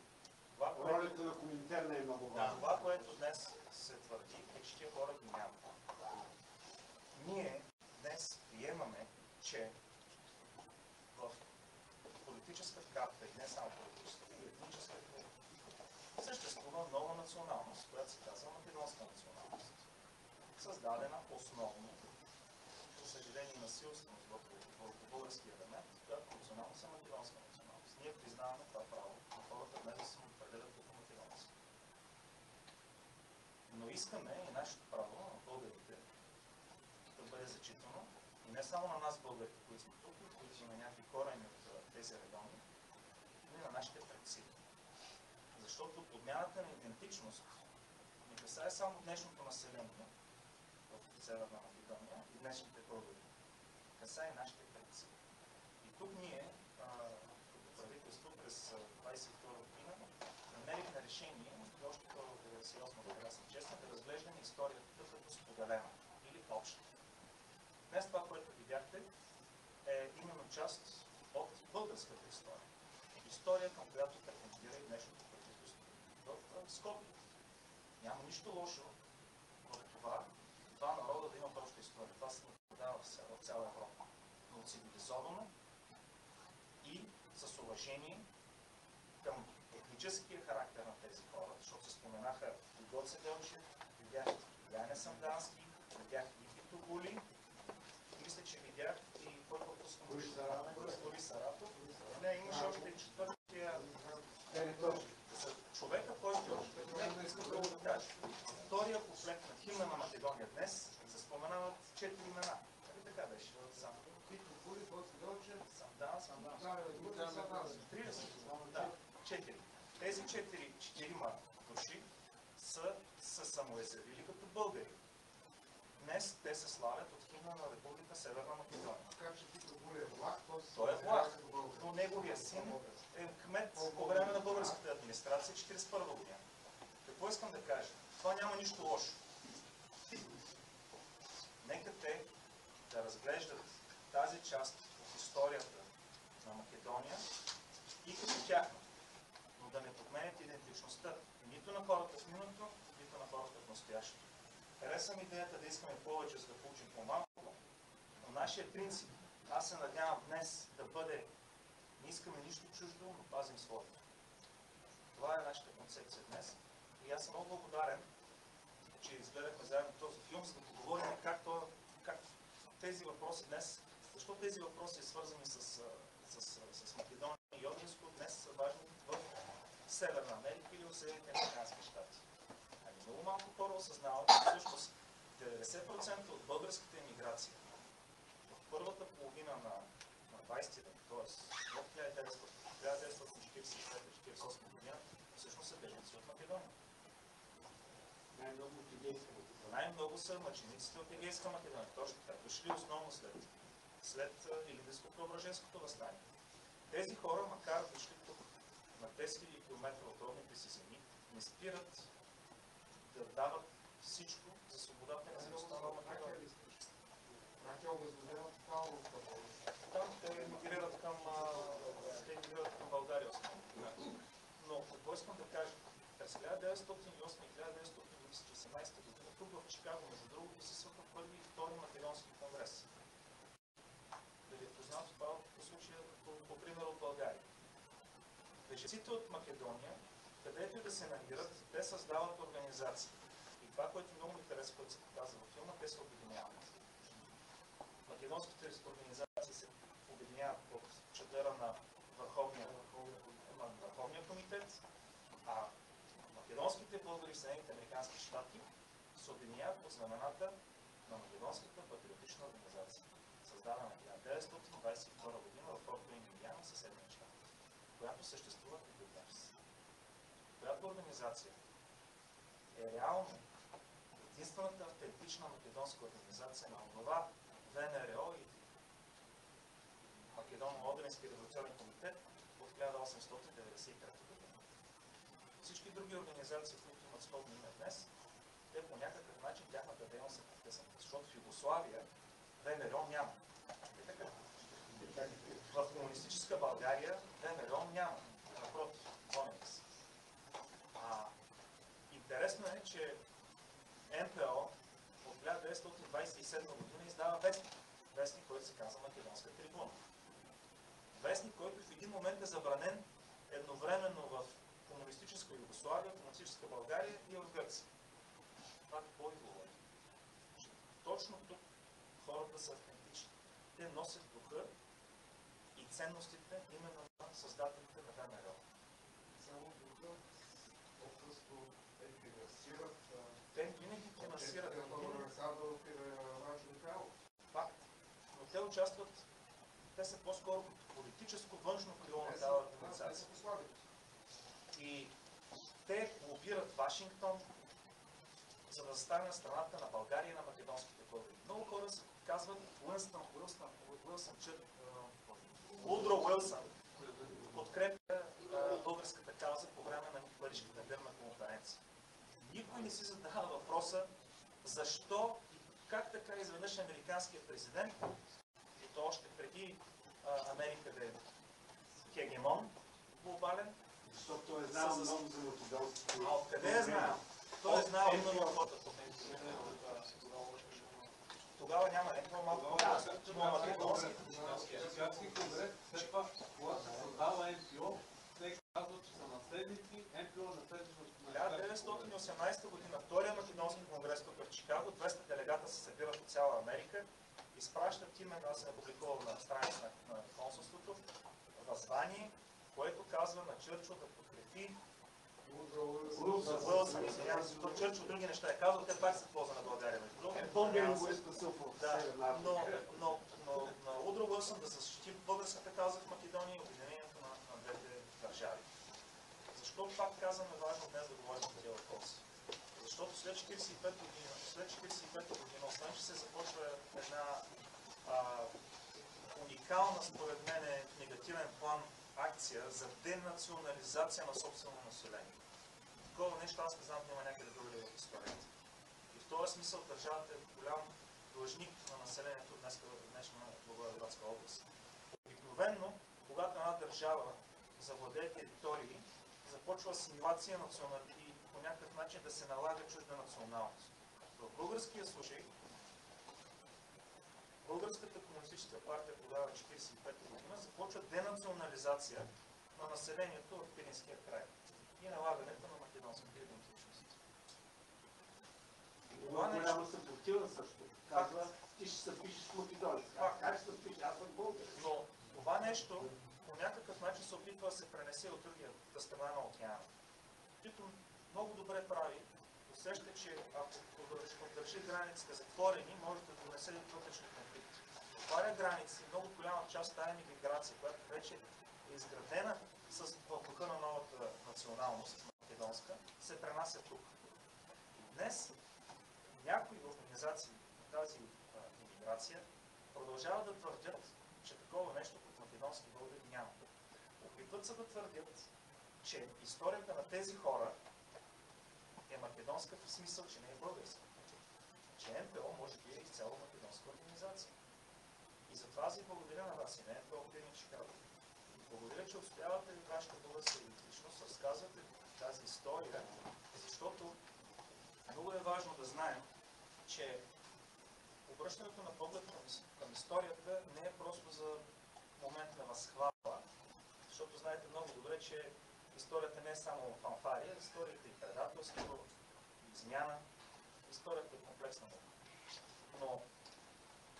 ролята на коминтерна е много важна. Това, което днес се твърди, е, че тия хора ги няма. Ние днес приемаме, че в политическа карта, и не само политическа, и етническа карта, съществува нова националност, която се казва македонска националност. Създадена основно, за съжаление, насилствено в българския елемент, която националност е македонска националност. Ние признаваме това право на хората днес да се определят като македонци. Но искаме и нашето право на българите да бъде зачитано и не само на нас българите, които сме тук, които сме някакви корени от тези региони, но и на нашите предци. Защото подмяната на идентичност не касае само днешното население в Северна Македония и днешните българи. Касае нашите предци. И тук ние, като правителство през 22 година, намерихме решение, още в 98 година съм честен, да разглеждаме историята като споделена или обща. Днес това, което видяхте, е именно част от българската история. История, към която претендира и днешното правителство в Скопие. Няма нищо лошо в това, два народа да имат обща история. Това се наблюдава в цяла Европа. Но цивилизовано и с уважение към етническия характер на тези хора, защото се споменаха и Гоце Делчев, видях Яне Сандански, видях и Вито Гули, мисля, че видях и кой пропускам Борис Саратов. Не, имаше още и четвъртия човека, който не искам да го кажа. Втория комплект на химна на Македония днес се споменават 4 имена. Нали така беше? Вито Гули, Гоце Делчев, Сандански. Да, 4. Тези 4 души са се самоизявили като българи. Днес те се славят от химна на Република Северна Македония. така че Вито Гули е влак, Той е влак, но неговия син е кмет по време на българската администрация 1941 година. Какво искам да кажа? Това няма нищо лошо. Нека те да разглеждат тази част от историята на Македония и като тяхна, но да не подменят идентичността нито на хората в миналото, нито на хората в настоящето. Харесвам идеята да искаме повече, за да получим по-малко, но нашия принцип, аз се надявам днес да бъде, не искаме нищо чуждо, но пазим своето. Това е нашата концепция днес и аз съм много благодарен, че изгледахме заедно този филм, за да поговорим как тези въпроси днес, защо тези въпроси, свързани с Македония и Одринско, днес са важни в Северна Америка или в Съединените американски щати. Много малко хора осъзнават, че всъщност на 20 век, т.е. от 1945-1948 година, всъщност са бежанци от Македония. Най-много от Егейска Македония. Най-много са мъчениците от Егейска Македония. Точно така. Дошли основно след Илинденско-Преображенското въстание. Тези хора, макар дошли тук на 10 000 км от родните си земи, не спират да дават всичко за свободата на независимостта на Македония. Там те емигрират към България основно. Но какво искам да кажа? През 1908 и 1918 година тук в Чикаго, между другото, присъстваха първи и втори македонски конгрес. Дали е познато това по случая, по пример от България. Бежанците от Македония, където и да се намират, те създават организации. И това, което много ми харесва, което се показва във филма, те се обединяват. Македонските организации се обединяват под чадъра на Върховния комитет, а македонските българи в Съединените американски щати се обединяват под знамената на Македонската патриотична организация, създадена в 1922 година в Форт Уейн, Индиана, съседния щат, която съществува и до днес. Която организация е реално единствената автентична македонска организация на това ВНРО и Македонно-Одрински революционен комитет от 1893 година. Всички други организации, които имат сходно име днес, те по някакъв начин тяхната дейност е прекъсната, защото в Югославия ВНРО няма. В комунистическа България ВНРО няма. Напротив, гоним се. Интересно е, че НПО от 1927 година издава вестник. Вестник, който се казва Македонска трибуна. Вестник, който в един момент е забранен едновременно в комунистическа Югославия, комунистическа България и в Гърция. Това какво ви говори? Точно тук хората са автентични. Те носят духа и ценностите именно на създателите на ВМРО. Само духа, по-късно те финансират. Те винаги финансират. Факт. Но те участват, те са по-скоро политическо външно крило на тази организация. И те лобират Вашингтон, за да застане на страната на България и на македонските българи. Много хора се казват Удро Уилсън подкрепя българската кауза по време на Парижката мирна конференция. Никой не си задава въпроса защо и как така изведнъж американският президент, и то още преди Америка да е хегемон глобален, защото той е знал много за македонските. А откъде е знал? Той е знал именно от хората. Тогава няма някакво малко македонски. Чикагски конгрес, след това, когато се създава НПО, те казват, че са наследници, НПО наследници от 1918 година, втория македонски конгрес тук в Чикаго, 200 делегата се събират от цяла Америка, изпращат именно, аз съм публикувал на страница на консулството, въззвание, което казва на Чърчил да подкрепи Уилсън, извинявам се, то Чърчил други неща е казал, те пак са в полза на България. Но Удро Уилсън да защити българската кауза в Македония и обединението на двете държави. Защо пак казваме важно днес да говорим по тези въпроси? Защото след 45 година, освен че се започва една уникална, според мен, негативен план акция за денационализация на собствено население. Такова нещо аз не знам да има някъде другаде в историята. И в този смисъл държавата е голям длъжник на населението в днешна Благоевградска област. Обикновенно, когато една държава завладее територии, започва асимилация и по някакъв начин да се налага чужда националност. В българския случай, Българската комунистическа партия тогава 1945 година започва денационализация на населението в Пиринския край и налагането на македонските идентичности. Това голяма съпротива също. Казва, ти ще се пишеш с македонец. Как ще се пишеш? Аз съм българин. Но това нещо по някакъв начин се опитва да се пренесе от другата страна на океана. Тито много добре прави, усеща, че ако държи границите затворени, може да донесе вътрешни конфликти. отваря граници, много голяма част от тази миграция, която вече е изградена с духа на новата националност, македонска, се пренася тук. Днес някои организации на тази имиграция продължават да твърдят, че такова нещо като македонски българи няма. Опитват се да твърдят, че историята на тези хора е македонска в смисъл, че не е българска. Че НПО може би е изцяло македонска организация. И затова аз ви благодаря на вас и на НПО Клиник Чикаго. Благодаря, че отстоявате вашата българска идентичност, разказвате тази история, защото много е важно да знаем, че обръщането на поглед към историята не е просто за момент на възхвала, защото знаете много добре, че историята не е само фанфария, историята е предателство, измяна, историята е комплексна много. Но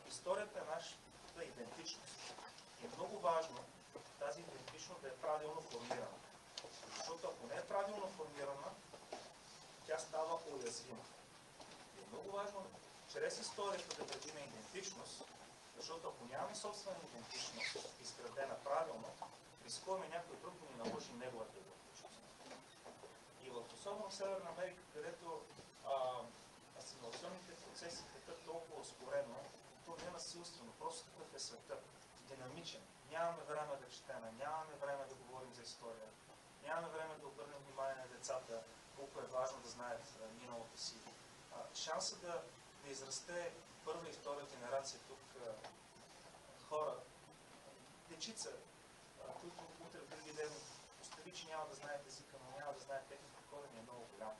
историята е нашата идентичност. И е много важно тази идентичност да е правилно формирана. Защото ако не е правилно формирана, тя става уязвима. И е много важно чрез историята да градим идентичност, защото ако нямаме собствена идентичност, изградена правилно, рискуваме някой друг да ни наложи неговата идентичност. И особено в Северна Америка, където асимилационните процеси текат толкова ускорено, то не е насилствено, просто такъв е светът. Динамичен. Нямаме време да четем, нямаме време да говорим за история, нямаме време да обърнем внимание на децата, колко е важно да знаят миналото си. Шансът да израсте първа и втора генерация тук хора, дечица, които утре в други ден остави, че няма да знаят езика, но няма да знаят техните корени, е много голям.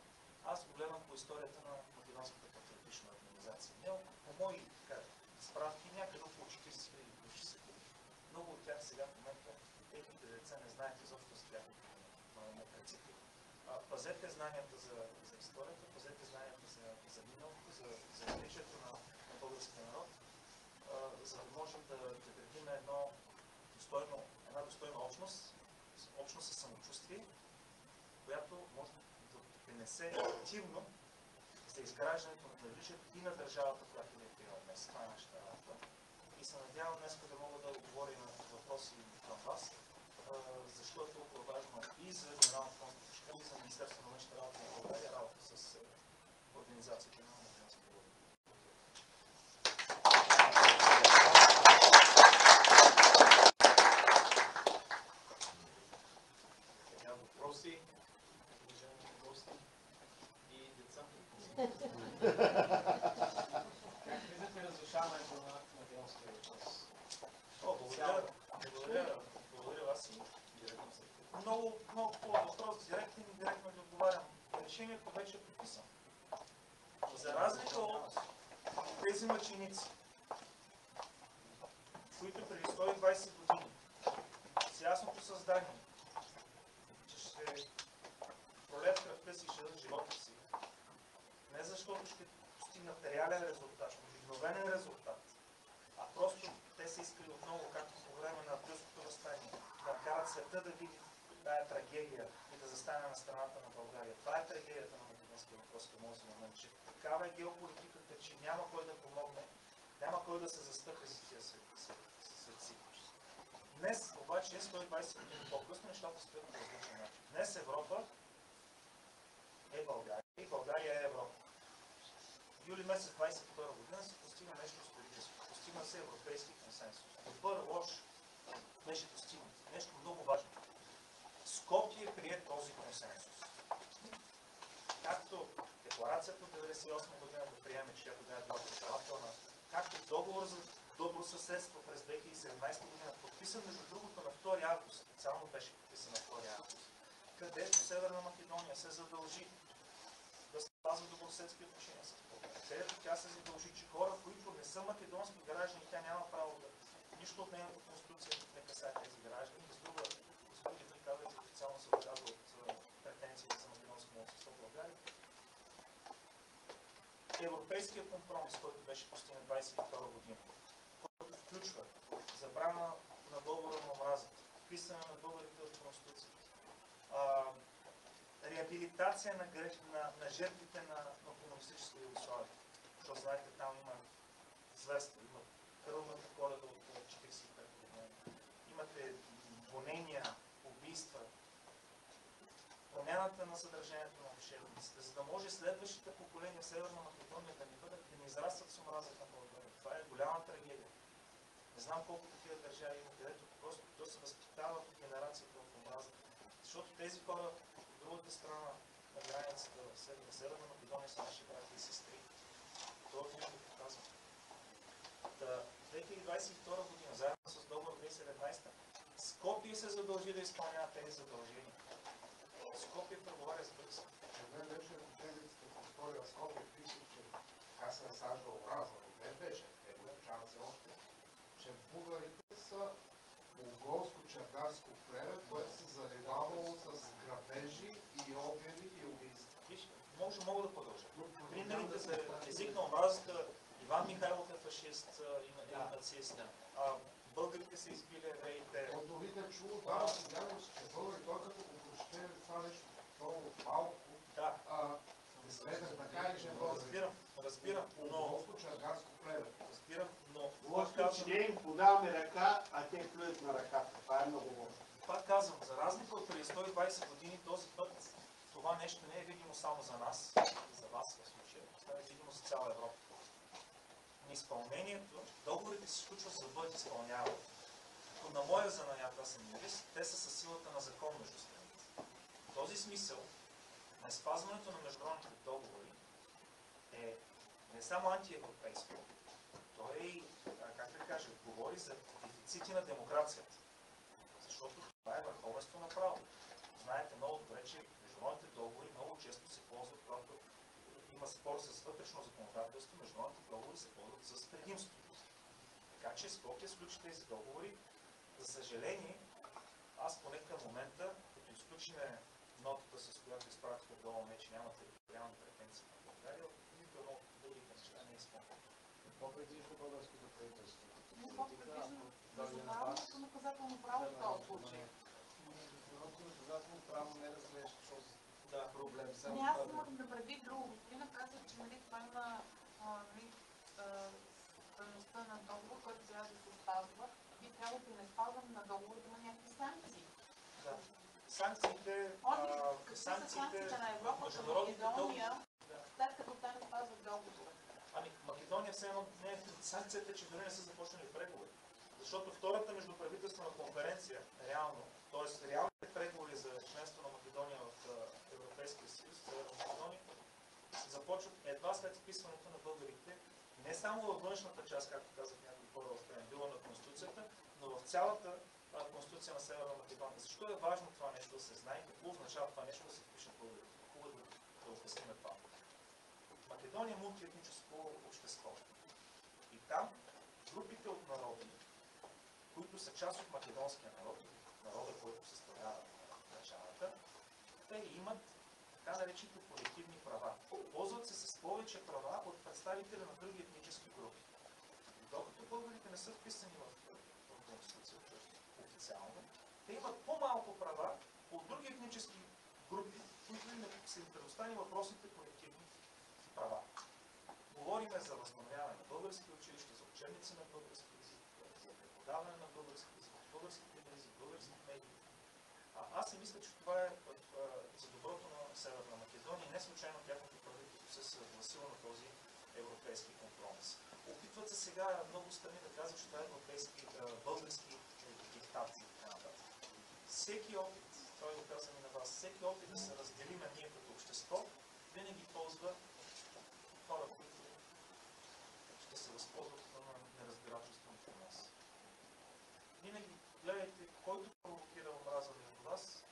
Аз го гледам по историята на Македонската патриотична организация. По мои справки някъде около 40 000 души са били. Много от тях сега в момента техните деца не знаят изобщо за тяхните предците. Пазете знанията за историята, пазете знанията за миналото, за величието на българския народ, за да можем да градим една достойна общност, общност със самочувствие, която може да принесе активно за изграждането на величието и на държавата, която ни е приема днес. Това е нашата работа. И се надявам днес да мога да отговоря на въпроси към вас, защо е толкова важно и за Генералната консултация, и за Министерството на външните работи на България, работа с организацията на Македонския българ. Сега въпроси, уважаеми гости и деца. Как виждате разрешаването на македонския въпрос? Благодаря вас и много въпрос, директно и индиректно да отговарям. Решението вече е подписано. За разлика от тези мъченици, които преди 120 години с ясното съзнание, че ще пролеят кръвта си и ще дадат живота си, не защото ще постигнат реален резултат, обикновен резултат, а просто те са искали отново, както по време на Априлското въстание, да накарат света да види тая трагедия и да застане на страната на България. Това е трагедията на македонския въпрос към този момент, че такава е геополитиката, че няма кой да помогне, няма кой да се застъпи за тия светци. Днес обаче, 120 години по-късно, нещата стоят по различен начин. Днес Европа е България и България е Европа. Юли месец 2021 година се постигна нещо историческо. Постигна се европейски консенсус. Добър, лош беше постигнат. Нещо много важно. Скопие прие този консенсус. Както декларацията от 1998 година да приеме, че тогава е била предавателна, както договор за добро съседство през 2017 година, подписан между другото на 2 август, специално беше подписан на 2 август, където Северна Македония се задължи да спазва добросъседски отношения с България. Където тя се задължи, че хора, които не са македонски граждани, тя няма право да нищо от нейната конституция не касае тези граждани. С други думи казва, че официално се отказва от претенциите за македонско малцинство в България. Европейският компромис, който беше постигнат 22 година, който включва забрана на говора на омразата, вписане на българите в конституцията, реабилитация на жертвите на комунистическа Югославия. Защото знаете, там има зверство, има кръвната Коледа различните гонения, убийства, промяната на съдържанието на учебниците, за да може следващите поколения в Северна Македония да не израстват с омраза към България. Това е голяма трагедия. Не знам колко такива държави има, където просто то се възпитава по генерацията в омраза. Защото тези хора от другата страна на границата в Северна Македония са наши брати и сестри. Това ви го показва. 2022 година, заедно с договор 2017, Скопие се задължи да изпълнява тези задължения. Скопие преговаря с Брюксел. Мен беше учебницата по история на Скопие пише, че аз се насажда омраза, но не беше. Те го учават се още, че българите са монголско-чергарско племе, което се занимавало с грабежи и обири и убийства. Виж, мога да продължа. Примерите за език на омразата, Иван Михайлов е фашист и нацист. Българите са избили евреите. От дори е чуло, да, вярвам, че българи, той като го прочете това нещо много малко, не следва така и че разбирам, но... чергарско племе. Разбирам, но... Лошо, че ние им подаваме ръка, а те плюят на ръката. Това е много лошо. Пак казвам, за разлика от преди 120 години, този път това нещо не е видимо само за нас, за вас в случая. Това е видимо за цяла Европа. Неизпълнението, договорите се случват за да бъдат изпълнявани. На моя занаят, аз съм юрист, те са със силата на закон между страните. В този смисъл, на спазването на международните договори е не само антиевропейско, то е и, как да кажа, говори за дефицити на демокрацията. Защото това е върховенство на право. Знаете много добре, че международните договори много често се ползват, когато има спор с вътрешно законодателство, международните договори се ползват с предимство. Така че Скопие сключи тези договори. За съжаление, аз поне към момента, като изключиме нотата, с която изпратиха до ООН, че няма териториални претенции на България, нито едно от другите неща не е изпълнено. Какво предвижда българското правителство? Какво предвижда международното наказателно право в този случай? Международното наказателно право не разглежда този проблем. Аз имах да предвид друго. Господина каза, че това има стойността на договор, който трябва да се спазва. Би трябвало при неспазване на договор да има някакви санкции. Да. Санкциите на Европа към Македония, след като те не спазват договора. Ами, Македония все едно не е санкцията, че дори не са започнали преговори. Защото втората междуправителствена конференция, реално, т.е. реалните преговори за членство на Македония в Европейския съюз, Северна Македония, започват едва след вписването на българите, не само във външната част, както казах някои хора в преамбюла на Конституцията, но в цялата Конституция на Северна Македония. Защо е важно това нещо да се знае? Какво означава това нещо да се впишат българите? Хубаво да обясним това. Македония е мултиетническо общество. И там групите от народи, които са част от македонския народ, народа, който съставлява държавата, те имат така наречените колективни права. Ползват се с повече права от представители на други етнически групи. И докато българите не са вписани в Конституцията официално, те имат по-малко права от други етнически групи, които им са им предоставени въпросните колективни права. Говориме за възстановяване на български училища, за учебници на български език, за преподаване на български език, български телевизии, български медии. Аз си мисля, че това е за доброто на Северна Македония и не случайно тяхното правителство се съгласило на този европейски компромис. Опитват се сега много страни да казват, че това е български диктат и така нататък. Всеки опит, той го казвам и на вас, всеки опит да се разделиме ние като общество, винаги ползва хора, които ще се възползват на неразбирателство между нас. Винаги гледайте, който провокира омраза между вас,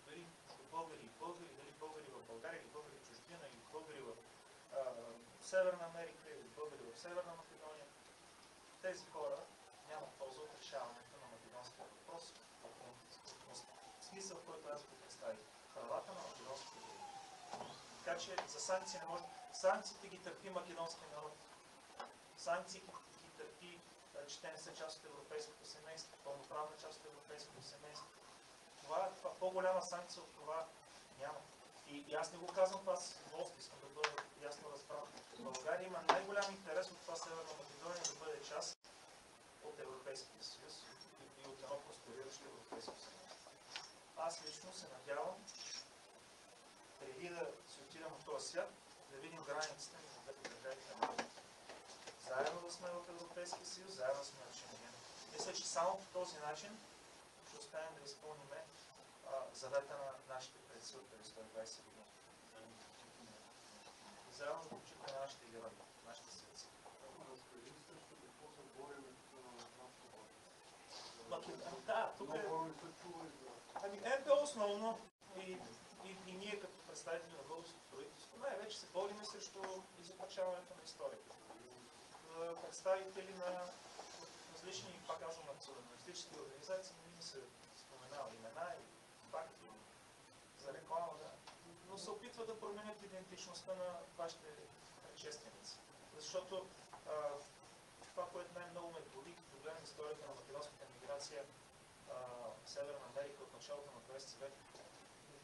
дали българи и българи, дали българи в България, или българи в чужбина, или българи в Северна Америка, или българи в Северна Македония, тези хора нямат полза от решаването на македонския въпрос, в смисъл, в който аз го представих. Правата на македонските българи. Така че за санкции не може. Санкциите ги търпи македонския народ. Санкциите ги търпи, че те не са част от европейското семейство, пълноправна част от европейското семейство. Това по-голяма санкция от това няма. И аз не го казвам това с удоволствие, искам да бъда ясно разбран. България има най-голям интерес от това Северна Македония да бъде част от Европейския съюз и от едно Европейския съюз, заедно сме обединени. Мисля, че само по този начин ще успеем да изпълним завета на нашите предци от преди 120 години. И заедно да почитаме нашите герои, нашите светци. Да, тук е... НПО основно и ние като представители на българското правителство най-вече се борим срещу изопачаването на историята. Представители на различни, пак казвам, националистически организации не ми се споменава имена и факти за реклама, да. Но се опитват да променят идентичността на вашите предшественици. Защото това, което най-много ме боли, като гледам историята на македонската миграция в Северна Америка от началото на 20 век,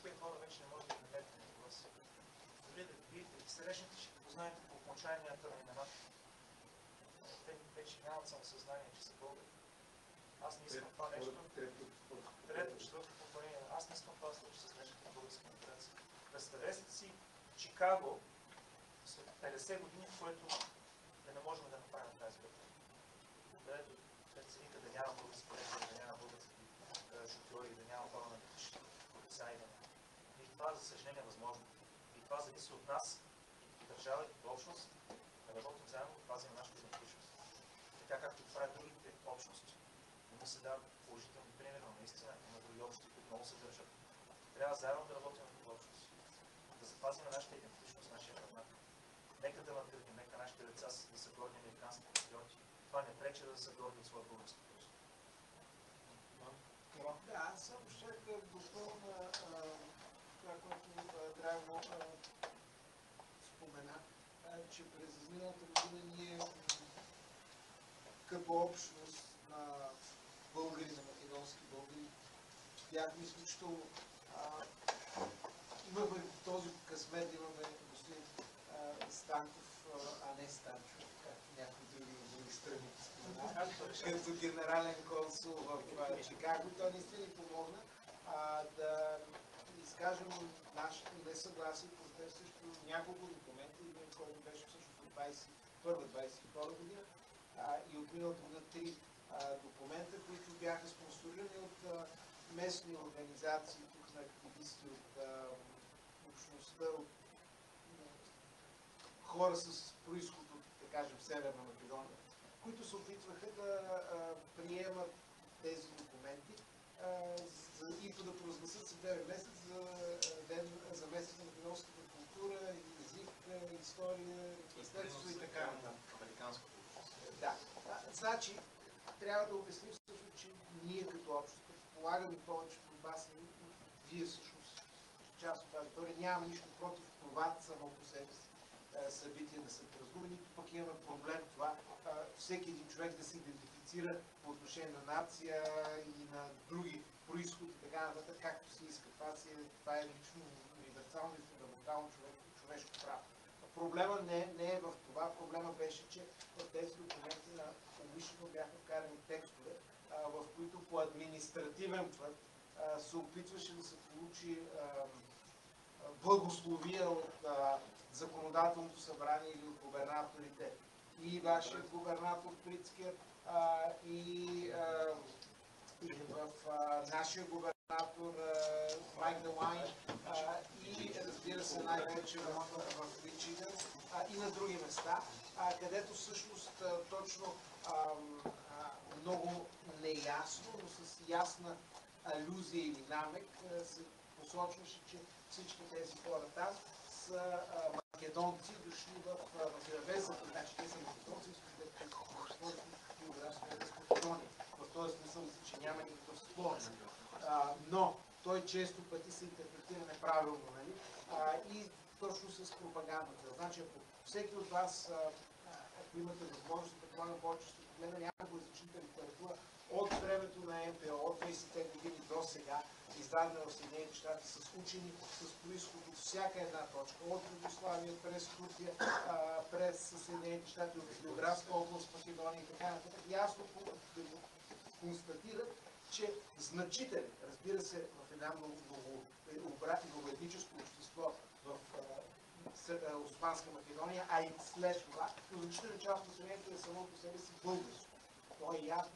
тия хора вече не може да намерите на глас. Дори да видите, да срещнете, ще познаете по окончанията на имената. Те вече нямат самосъзнание, че са българи. Аз не искам това нещо. Трето, четвърто поколение. Аз не искам това да случи с днешната българска миграция. Представете си Чикаго след 50 години, в което да не можем да направим тази битка. Където вика да няма български лекари, да няма български шофьори, да няма хора на полицаи. И това, за съжаление, е възможно. И това зависи от нас, държава и общност, да работим заедно, да пазим нашата идентичност. Така както правят другите общности. Не се дават положителни примери, но наистина има други общности, които много се държат. Трябва заедно да работим в общност. Да запазим нашата идентичност, нашия роднак. Нека да надградим, нека нашите деца да са горни американски патриоти. Това не пречи да са горни от своя български произход. Да, аз само ще допълна това, което Драго спомена, че през изминалата година ние като общност на българи, на македонски българи, бяхме изключително имахме този късмет да имаме господин Станков, а не Станчо, както някои други страни споменаха, като генерален консул в Чикаго. Той наистина ни помогна да изкажем нашето несъгласие и протест срещу няколко документа, един от който беше всъщност от 21-22 година и от миналата година 3 документа, които бяха спонсорирани от местни организации, тук на активисти от общността, от хора с происход от, да кажем, Северна Македония, които се опитваха да приемат тези документи и да провъзгласят септември месец за месец на македонската култура, език, история, естетство и така нататък. Да. Значи, трябва да обясним също, че ние като общност полагаме повечето от вас, вие всъщност част от тази история, нямаме нищо против това само по себе си събитие да се празнува, нито пък имаме проблем това всеки един човек да се идентифицира по отношение на нация и на други происход и така нататък, както си иска. Това е лично, универсално и фундаментално човешко право. Проблема не е в това. Проблема беше, че в тези документи умишлено бяха вкарани текстове, в които по административен път се опитваше да се получи благословия от законодателното събрание или от губернаторите. И вашия губернатор Прицкият, и в нашия губернатор Майк Делайн, и разбира се най-вече в Мичиган и на други места, където всъщност точно много неясно, но с ясна алюзия или намек се посочваше, че всички тези хора там са македонци, дошли в Европейската, значи те са македонци, в този смисъл, че няма никакъв спор. Но той често пъти се интерпретира неправилно, нали? И точно с пропагандата. Значи, ако всеки от вас, ако имате възможност, предполагам повече ще погледна някаква различната литература от времето на НПО, от 20-те години до сега, издадена в Съединените щати с учени, с происход от всяка една точка, от Югославия, през Турция, през Съединените щати, от географска област, Македония и така нататък, ясно констатират, че значителен, разбира се, в една многоетническо общество в Османска Македония, а и след това, но значителна част от населението е само по себе си българско. То е ясно.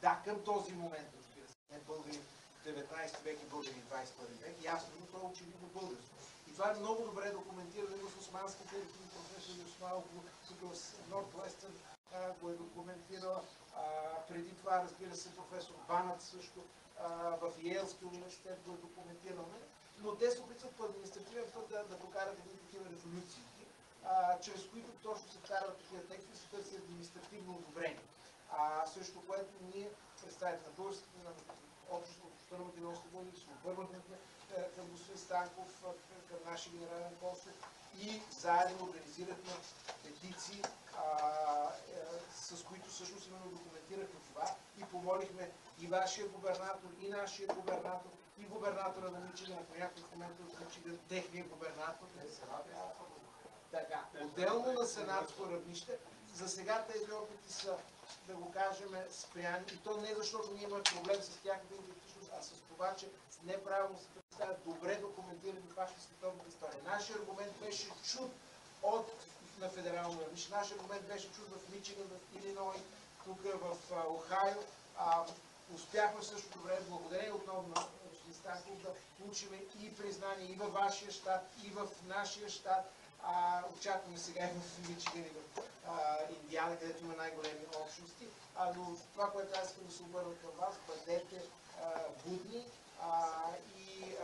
Да, към този момент, разбира се, не българи 19 век и българи 21 век, ясно, но то е очевидно българско. И това е много добре документирано в османските, професор Юсмал, тук в Нордвестън го е документирал. Преди това, разбира се, професор Банът също в Йейлския университет го е документирал. Но те се опитват по административен път да покарат едни такива резолюции, чрез които точно се вкарват такива текстове и се търси административно одобрение. Също което ние, представите на българските, на обществото на македонските българи, се обърнахме към господин Станков, към нашия генерален консул и заедно организирахме петиции, с които всъщност именно документирахме това и помолихме и вашия губернатор, и нашия губернатор, и губернатора на Мичиган, в някакъв момент от Мичиган, техния губернатор. Така, отделно на сенатско равнище, за сега тези опити са, да го кажем, спряни. И то не защото ние имаме проблем с тяхната идентичност, а с това, че неправилно се представят добре документирани факти в световната история. Нашия аргумент беше чут на федерално равнище. Нашия аргумент беше чут в Мичиган, в Илиной, тук в Охайо. Успяхме също добре, благодарение отново на господин Станков, да получим и признание и във вашия щат, и в нашия щат. Очакваме сега и в Мичиган и в Индиана, където има най-големи общности. Но това, което аз искам да се обърна към вас, бъдете будни и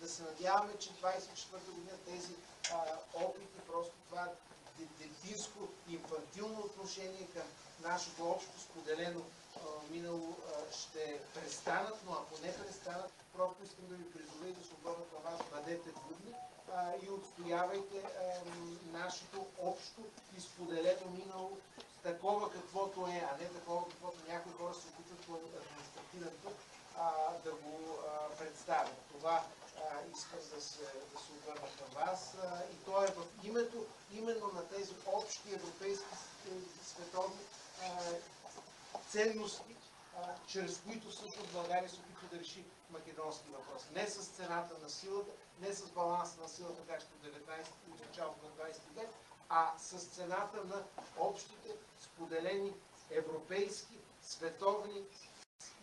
да се надяваме, че 24-та година тези опити, просто това детинско, инфантилно отношение към нашето общо споделено минало ще престанат, но ако не престанат, просто искам да ви призова и да се обърна към вас, бъдете будни и отстоявайте нашето общо и споделено минало такова каквото е, а не такова каквото някои хора се опитват по административен път да го представят. Това искам да се обърна към вас и то е в името именно на тези общи европейски световни ценности, чрез които всъщност България се опитва да реши македонски въпрос. Не с цената на силата, не с баланса на силата, както в 19 и началото на 20 век, а с цената на общите, споделени европейски, световни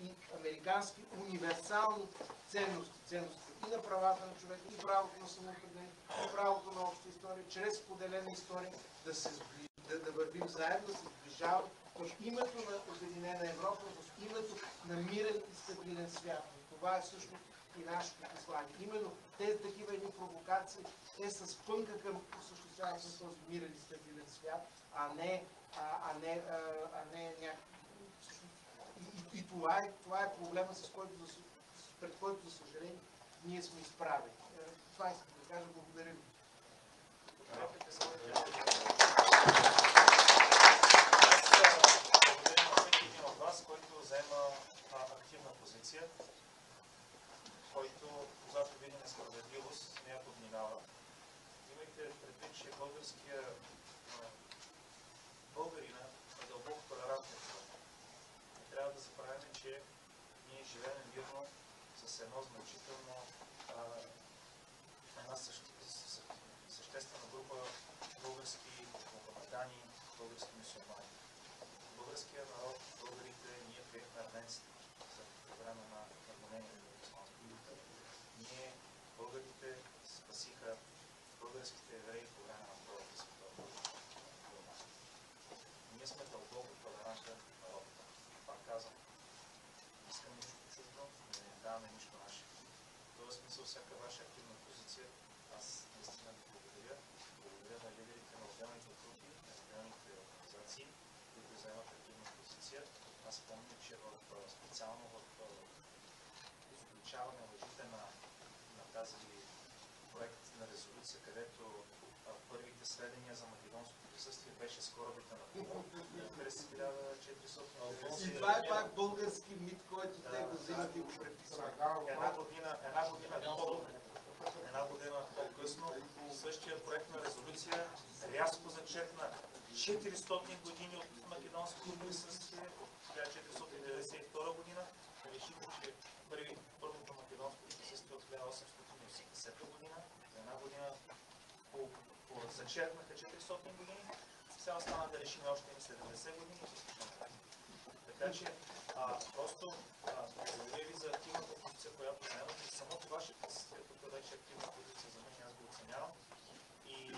и американски универсални ценности. Ценности и на правата на човека, и правото на самоопределение, и правото на обща история, чрез споделена история да вървим заедно, да се сближаваме в името на Обединена Европа, в името на мирен и стабилен свят. Това е всъщност и нашето послание. Именно тези такива едни провокации, те са спънка към осъществяването на този мирен и стабилен свят, а не някакви. И това е проблема, пред който, за съжаление, ние сме изправени. Това искам да кажа. Благодаря ви. Който взема активна позиция, който, когато види несправедливост, не я подминава. Имайте предвид, че българина е дълбоко толерантен. Не трябва да забравяме, че ние живеем мирно с една съществена група български мухамедани, български мюсюлмани. Българският народ, българите, ние приехме арменците по време на гонението на Османската империя. Ние, българите, спасиха българските евреи по време на Втората световна война. Ние сме дълбоко толерантен народ. Пак казвам, не искаме нищо чуждо, не даваме нищо наше. В този смисъл, всяка ваша активна позиция, аз наистина ви благодаря. Благодаря на лидерите на отделните групи, на отделните организации, които вземат активна позиция. Аз помня, че специално в изключаване лъжите на тази проект на резолюция, където първите сведения за македонско присъствие беше с корабите на Куба през 1490. И това е пак български мит, който те го взимат и го преписват. Една година по-късно същия проект на резолюция рязко зачеркна 400 години от македонското присъствие, 1492 година. Решиха, че първото македонско присъствие от 1880 година, за една година зачеркнаха 400 години, сега остана да решим още 70 години и всичко. Така че просто благодаря ви за активната позиция, която заемате. Самото ваше присъствие тук вече е активна позиция за мен, аз го оценявам. И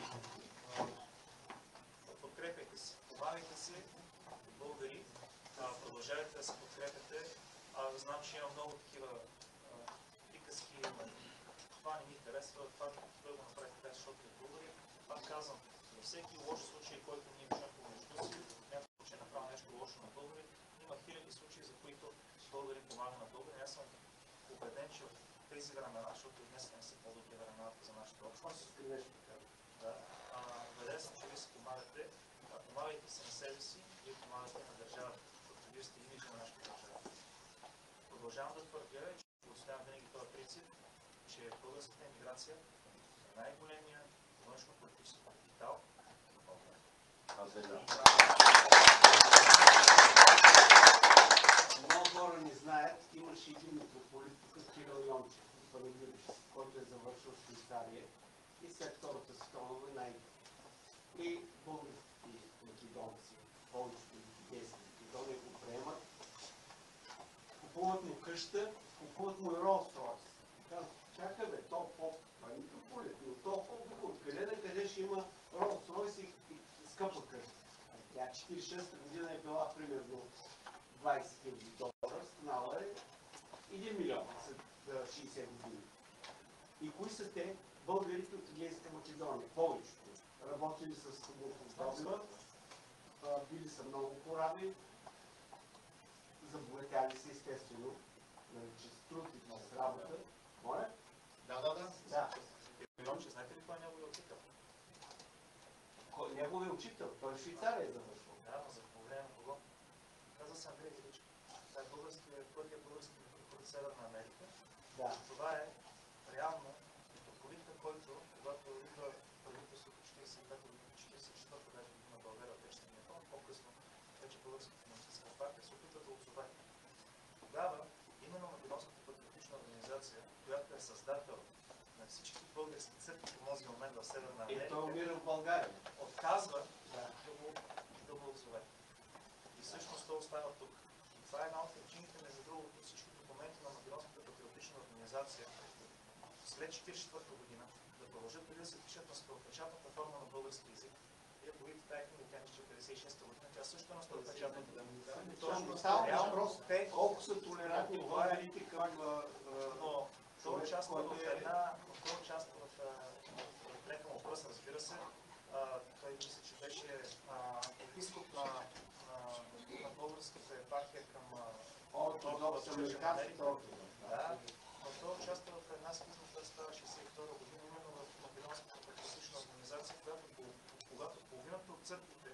подкрепяйте се, помагайте си, българи, продължавайте да се подкрепяте. Знам, че има много такива приказки, това не ми харесва, това да го направи така, защото е българи. Пак казвам, във всеки лош случай, който ние имаме помежду си, някой ще направи нещо лошо на българи, има хиляди случаи, за които българи помага на българи. Аз съм убеден, че в тези времена, защото днес не са по-добри времената за нашата общност. Да, убеден съм, че вие се помагате. Помагайте се на себе си и помагате на държавата, защото вие сте имиджа на нашата държава. Продължавам да твърдя и ще оставям винаги този принцип, че българската емиграция е най-големия външно-политически капитал в България. Много хора не знаят, имаше един митрополит, тук Кирил Йончев, който е завършил в Швейцария и след Втората световна война и български македонци, повечето европейски Македония го приемат, купуват му къща, купуват му и Ролс-Ройс. Казват, чакай бе, то поп, това е митрополит, но то поп, откъде на къде ще има Ролс-Ройс и скъпа къща. Тя 46-та година е била примерно 20 000 долара, станала е 1 милион след 60 години. И кои са те? Българите от Егейска Македония, повечето. Работили с добива, били са много кораби, забогатяли се естествено, чрез труд и с работа. Моля? Да. Йонче, знаете ли кой е неговият учител? Неговият учител? Той в Швейцария е завършил. Да, но за проблема на кого? Каза се Андрей Величко. Това е първият български митрополит в Северна Америка. Да. Това е реално митрополита, който, когато идва правителството 45-та година, 44-та даже година България, Отечествения фронт, по-късно вече българската комунистическа партия се опитва да отзове. Тогава именно Македонската патриотична организация, която е създател на всички български църкви в този момент в Северна Америка, и той умира в България. Отказва да го отзове. И всъщност той остава тук. И това е една от причините, между другото, всички документи на Македонската патриотична организация след 1944 година да продължат преди да се пишат на скоропечатната форма на български език. Вие ако видите тази книга, тя нищо 1956 година, тя също е на скоропечатната. Точно става въпрос, колко са толерантни българите към... Но той участва в една... Той участва в лека му пръст, разбира се. Той мисля, че беше епископ на българската епархия към американската ордена. Да, но той участва в една схизма, която става 1962 година, именно в Македонската патриотична организация, която когато половината от църквите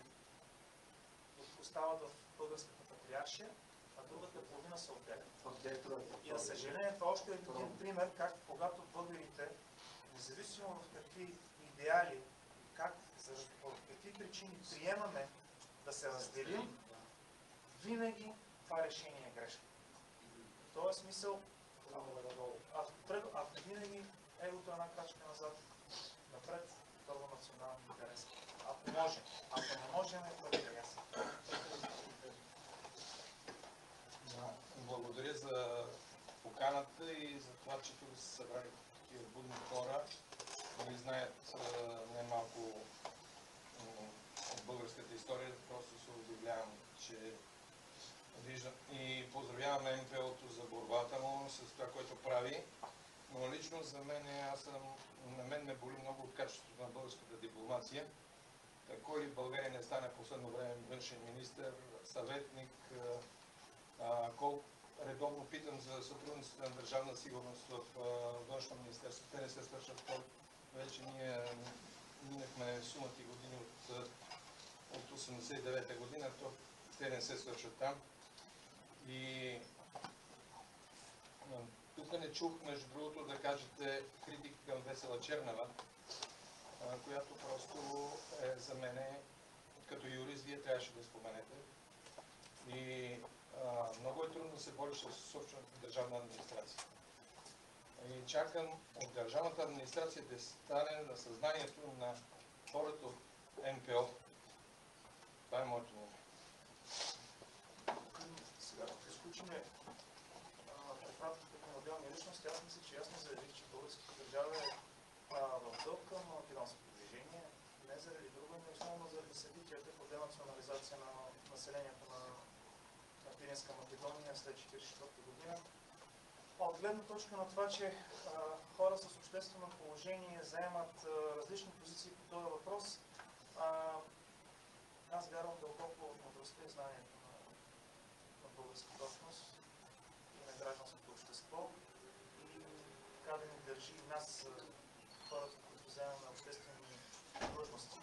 остават в българската патриаршия, а другата половина се отделят. И за съжаление това още е един пример, как когато българите, независимо в какви идеали, по какви причини приемаме да се разделим, винаги това решение е грешно. В този смисъл, ако винаги егото е една крачка назад, напред, първо национален интерес. Ако може. Ако не можем, е ясно. Благодаря за поканата и за това, че тук се събрали такива будни хора, които знаят немалко от българската история. Просто се удивлявам, че виждам и поздравявам НПО-то за борбата му с това, което прави. Но лично за мен, на мен ме боли много от качеството на българската дипломация. Кой ли в България не стане последно време външен министър, съветник, колко редовно питам за сътрудничество на държавна сигурност в външно министерство. Те не се свършат. Вече ние минахме сумати години от 89-та година, то те не се свършат там. И тук не чух, между другото, да кажете критика към Весела Чернева, която просто е за мене, като юрист, вие трябваше да споменете. И много е трудно да се бориш с собствената държавна администрация. И чакам от държавната администрация да стане на съзнанието на хората от НПО. Това е моето мнение. Сега, като изключим препратките към отделни личности, аз мисля, че ясно заявих, че българската държава е в дълг към македонското движение, не заради друго, но основно заради събитията по денационализация на населението на Пиринска Македония след 1944 година. От гледна точка на това, че хора с обществено положение заемат различни позиции по този въпрос, аз вярвам дълбоко в мъдростта и знанието на българската общност и на гражданското общество и така да ни държи и нас, хората, които вземаме обществени длъжности,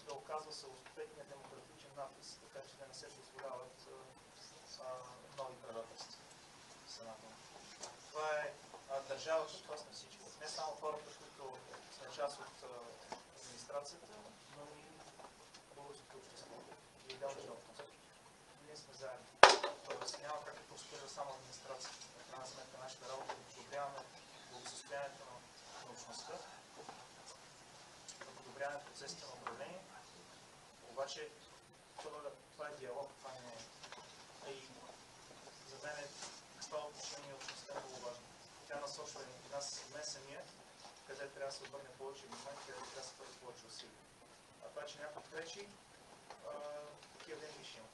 да оказва съответния демократичен натиск, така че да не се позволяват нови предателства. Това е държавата, това сме всички. Не само хората, които сме част от администрацията, но и българското общество. И отделната общност. Ние сме заедно. Тоест няма как да проспира само администрацията. В крайна сметка нашата работа да подобряваме благосъстоянието на общността, да подобряваме процесите на управление. Обаче това е диалог, това не е. И за мен това отношение общността е много важно. Тя насочва и нас, мен самия, къде трябва да се обърне повече внимание, къде трябва да се бъде повече усилия. А това, че някой пречи, такива дни ще има.